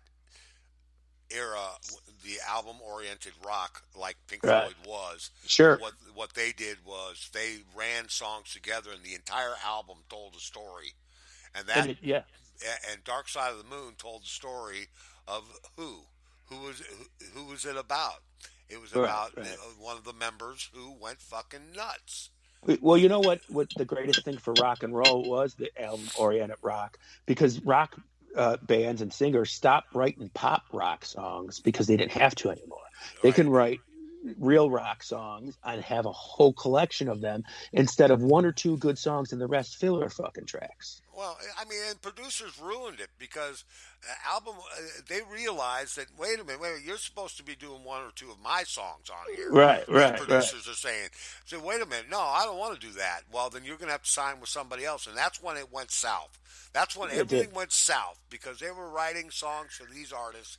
era, the album-oriented rock, like Pink Right. Floyd was, Sure. what they did was they ran songs together, and the entire album told a story, and that Yeah. and Dark Side of the Moon told the story of who was it about? It was about one of the members who went fucking nuts. Well, you know what the greatest thing for rock and roll was? The album-oriented rock, because rock bands and singers stopped writing pop rock songs because they didn't have to anymore. They can write real rock songs and have a whole collection of them instead of one or two good songs and the rest filler fucking tracks. Well, I mean, and producers ruined it because they realized that, wait a minute, you're supposed to be doing one or two of my songs on here. Right. Producers are saying, so wait a minute, no, I don't want to do that. Well, then you're going to have to sign with somebody else. And that's when it went south. That's when everything went south because they were writing songs for these artists,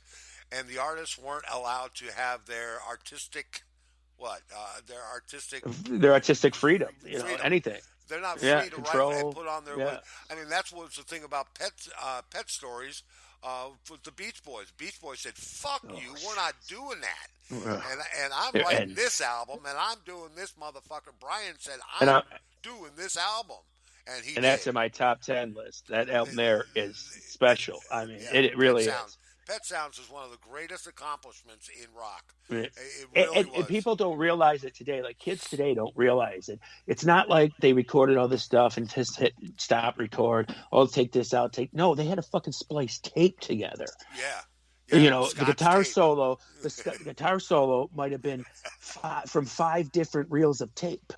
and the artists weren't allowed to have their artistic, their artistic freedom, anything. They're not free to control, write and put on their. I mean, that's what's the thing about Pet Stories. With the Beach Boys. Beach Boys said, "Fuck you, we're not doing that." And I'm writing this album, and I'm doing this, motherfucker. Brian said, "I'm doing this album," and he. And that's in my top 10 list. That album there is special. I mean, it really is. Pet Sounds is one of the greatest accomplishments in rock. It really was. And people don't realize it today. Like, kids today don't realize it. It's not like they recorded all this stuff and just hit stop, record. Oh, take this out. No, they had to fucking splice tape together. Yeah. The guitar solo. The guitar solo might have been from 5 different reels of tape.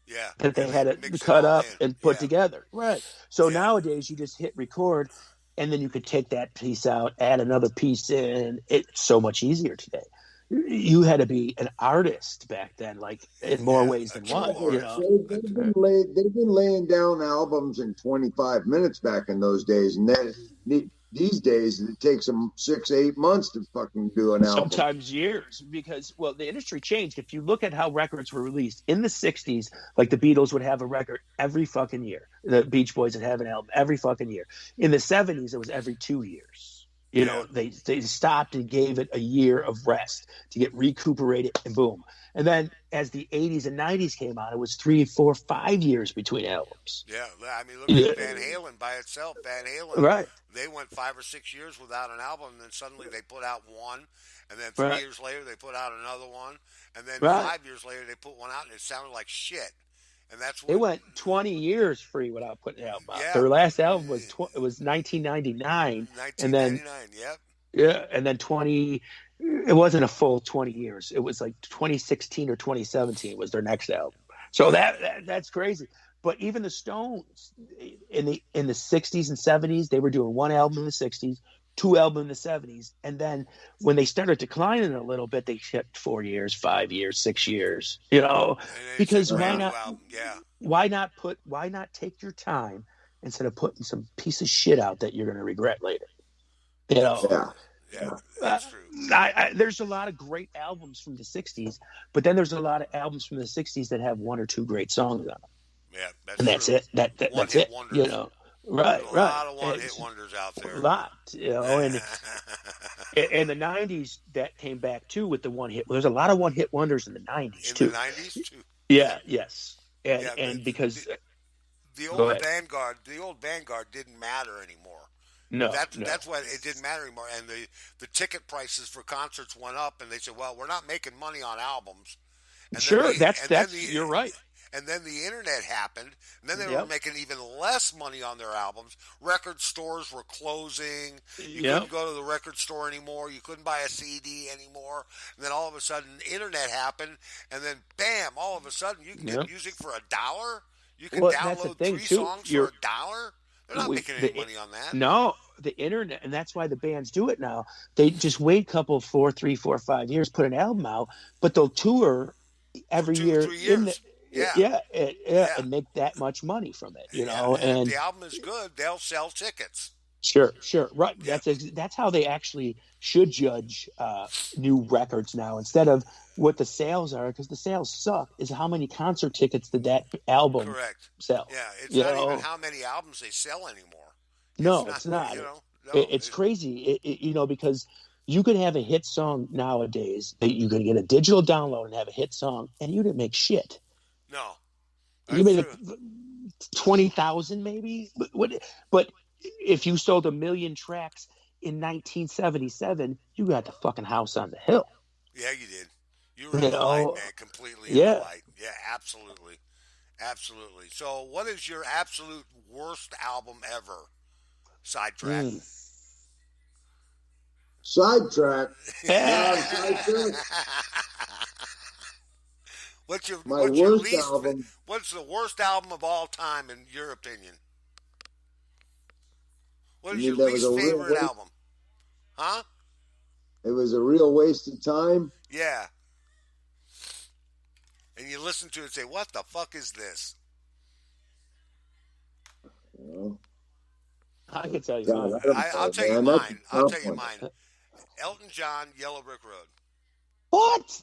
Yeah. That they had to cut up and put together. Right. So nowadays you just hit record. And then you could take that piece out, add another piece in. It's so much easier today. You had to be an artist back then, like in more ways than one. They've been laying down albums in 25 minutes back in those days, and then these days it takes them 6-8 months to fucking do an album. Sometimes years, because the industry changed. If you look at how records were released in the 60s, like the Beatles would have a record every fucking year. The Beach Boys would have an album every fucking year. In the 70s, it was every 2 years. They stopped and gave it a year of rest to get recuperated, and boom. And then as the 80s and 90s came out, it was 3, 4, 5 years between albums. Yeah, I mean, look at Van Halen by itself. Van Halen, right? They went 5 or 6 years without an album, and then suddenly they put out one, and then 3 years later they put out another one, and then 5 years later they put one out, and it sounded like shit. And that's they went 20 years free without putting an album out. Their last album was 1999, and then and then 20. It wasn't a full 20 years. It was like 2016 or 2017 was their next album. So that's crazy. But even the Stones in the 60s and 70s, they were doing one album in the 60s, 2 albums in the 70s, and then when they started declining a little bit, they shipped 4 years, 5 years, 6 years. Because why not take your time instead of putting some piece of shit out that you're going to regret later? Yeah, that's true. There's a lot of great albums from the 60s, but then there's a lot of albums from the 60s that have 1 or 2 great songs on them. Yeah, that's and that's true. it. That's it. Wonders. Right. A lot of one-hit wonders out there. A lot, and in the 90s that came back too with the one hit. There's a lot of one-hit wonders in the 90s too. In the 90s too. Yeah. Yes. And because the old Vanguard didn't matter anymore. No, that's why it didn't matter anymore. And the ticket prices for concerts went up, and they said, "Well, we're not making money on albums." And you're right. And then the internet happened, and then they were making even less money on their albums. Record stores were closing. You couldn't go to the record store anymore. You couldn't buy a CD anymore. And then all of a sudden, internet happened, and then bam! All of a sudden, you can get music for $1. You can download 3 songs for $1. not making any money on that. No, the internet, and that's why the bands do it now. They just wait a couple, 4, 3, 4, 5 years, put an album out, but they'll tour For every 2 or year 3 years. Yeah. and make that much money from it, Yeah, and if the album is good, they'll sell tickets. Sure, right. Yeah. That's how they actually should judge new records now, instead of what the sales are, because the sales suck. Is how many concert tickets did that album Correct. sell? Yeah, it's not even how many albums they sell anymore. No, it's not. It's crazy. Because you could have a hit song nowadays. You could get a digital download and have a hit song, and you didn't make shit. No, you made 20,000 maybe, but if you sold 1 million tracks in 1977, you got the fucking house on the hill. Yeah, you did. You were in the light, man, completely in the light. Yeah, absolutely. Absolutely. So what is your absolute worst album ever? Sidetrack. Sidetrack. What's your worst album? What's the worst album of all time in your opinion? What is your least favorite album? Huh? It was a real waste of time. Yeah. And you listen to it and say, what the fuck is this? Well, I can tell you mine. I'll tell you mine. I'll tell you mine. Elton John, Yellow Brick Road. What?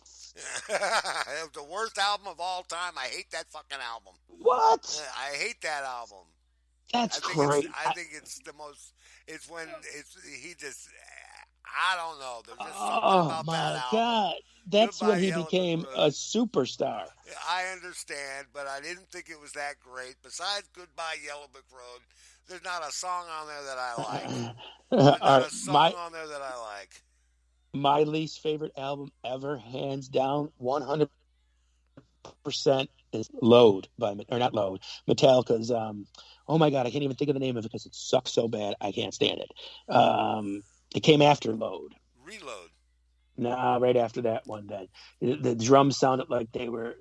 The worst album of all time. I hate that fucking album. What? I hate that album. That's great. I think it's the most. It's when he just. I don't know. There's just something about that album. Oh my God, that's when he became a superstar. I understand, but I didn't think it was that great. Besides Goodbye Yellow Brick Road, there's not a song on there that I like. There's not a song on there that I like. My least favorite album ever, hands down, 100%, is Load not Load, Metallica's. Oh my God, I can't even think of the name of it because it sucks so bad. I can't stand it. It came after Load. Reload. Nah, right after that one. Then the drums sounded like they were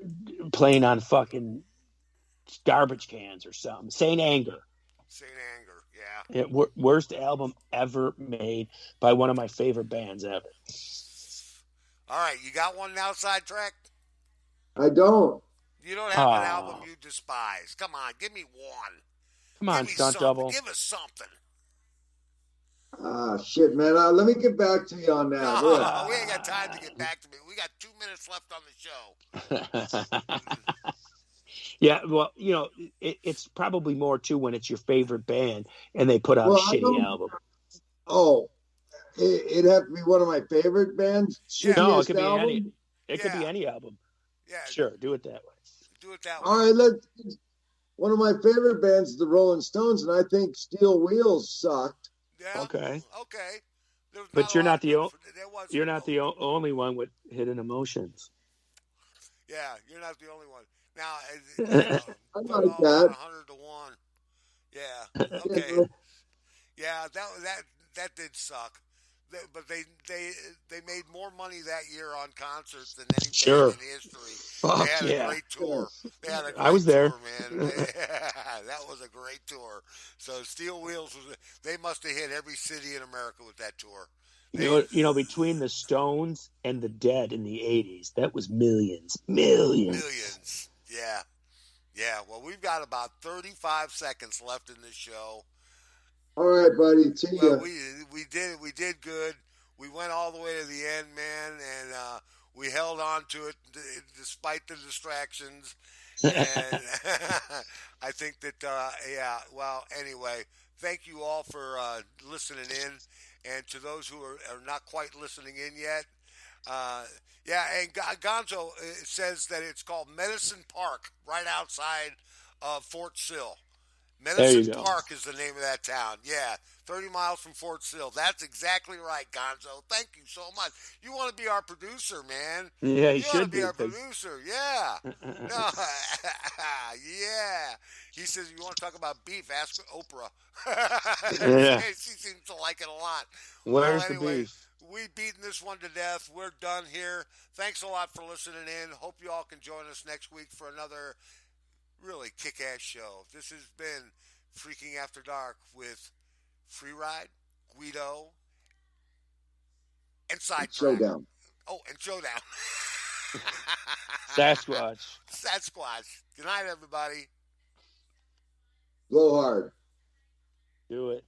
playing on fucking garbage cans or something. Saint Anger. Yeah. Worst album ever made by one of my favorite bands ever. All right, you got one now, Sidetrack? I don't. You don't have an album you despise. Come on, give me one. Come on, Stunt Double. Give us something. Shit, man. Let me get back to you on that. No, we ain't got time to get back to me. We got 2 minutes left on the show. Yeah, well, it's probably more too when it's your favorite band and they put out a shitty album. Oh, it'd have to be one of my favorite bands. No, it could be any. It could be any album. Yeah, sure. Do it that way. All right, one of my favorite bands is the Rolling Stones, and I think Steel Wheels sucked. Yeah. Okay. But you're not the only one with hidden emotions. Yeah, you're not the only one. Now, I like that. 100 to 1. Yeah. Okay. Yeah, that did suck. But they made more money that year on concerts than any band in history. Fuck, they had a great tour. They had a great I was there, tour, man. That was a great tour. So Steel Wheels they must have hit every city in America with that tour. Between the Stones and the Dead in the 80s, that was millions. Yeah. Well, we've got about 35 seconds left in this show. All right, buddy. See ya. We did good. We went all the way to the end, man, and we held on to it despite the distractions. And I think that well, anyway, thank you all for listening in, and to those who are not quite listening in yet. And Gonzo says that it's called Medicine Park, right outside of Fort Sill. Medicine Park is the name of that town. Yeah, 30 miles from Fort Sill. That's exactly right, Gonzo. Thank you so much. You want to be our producer, man. Yeah, you should be our producer. Yeah. No. Yeah. He says, you want to talk about beef, ask Oprah. Yeah. She seems to like it a lot. Where's the beef? We've beaten this one to death. We're done here. Thanks a lot for listening in. Hope you all can join us next week for another really kick-ass show. This has been Freaking After Dark with Free Ride, Guido, and Sidetrack. Showdown. Oh, and Showdown. Sasquatch. Sasquatch. Good night, everybody. Blow hard. Do it.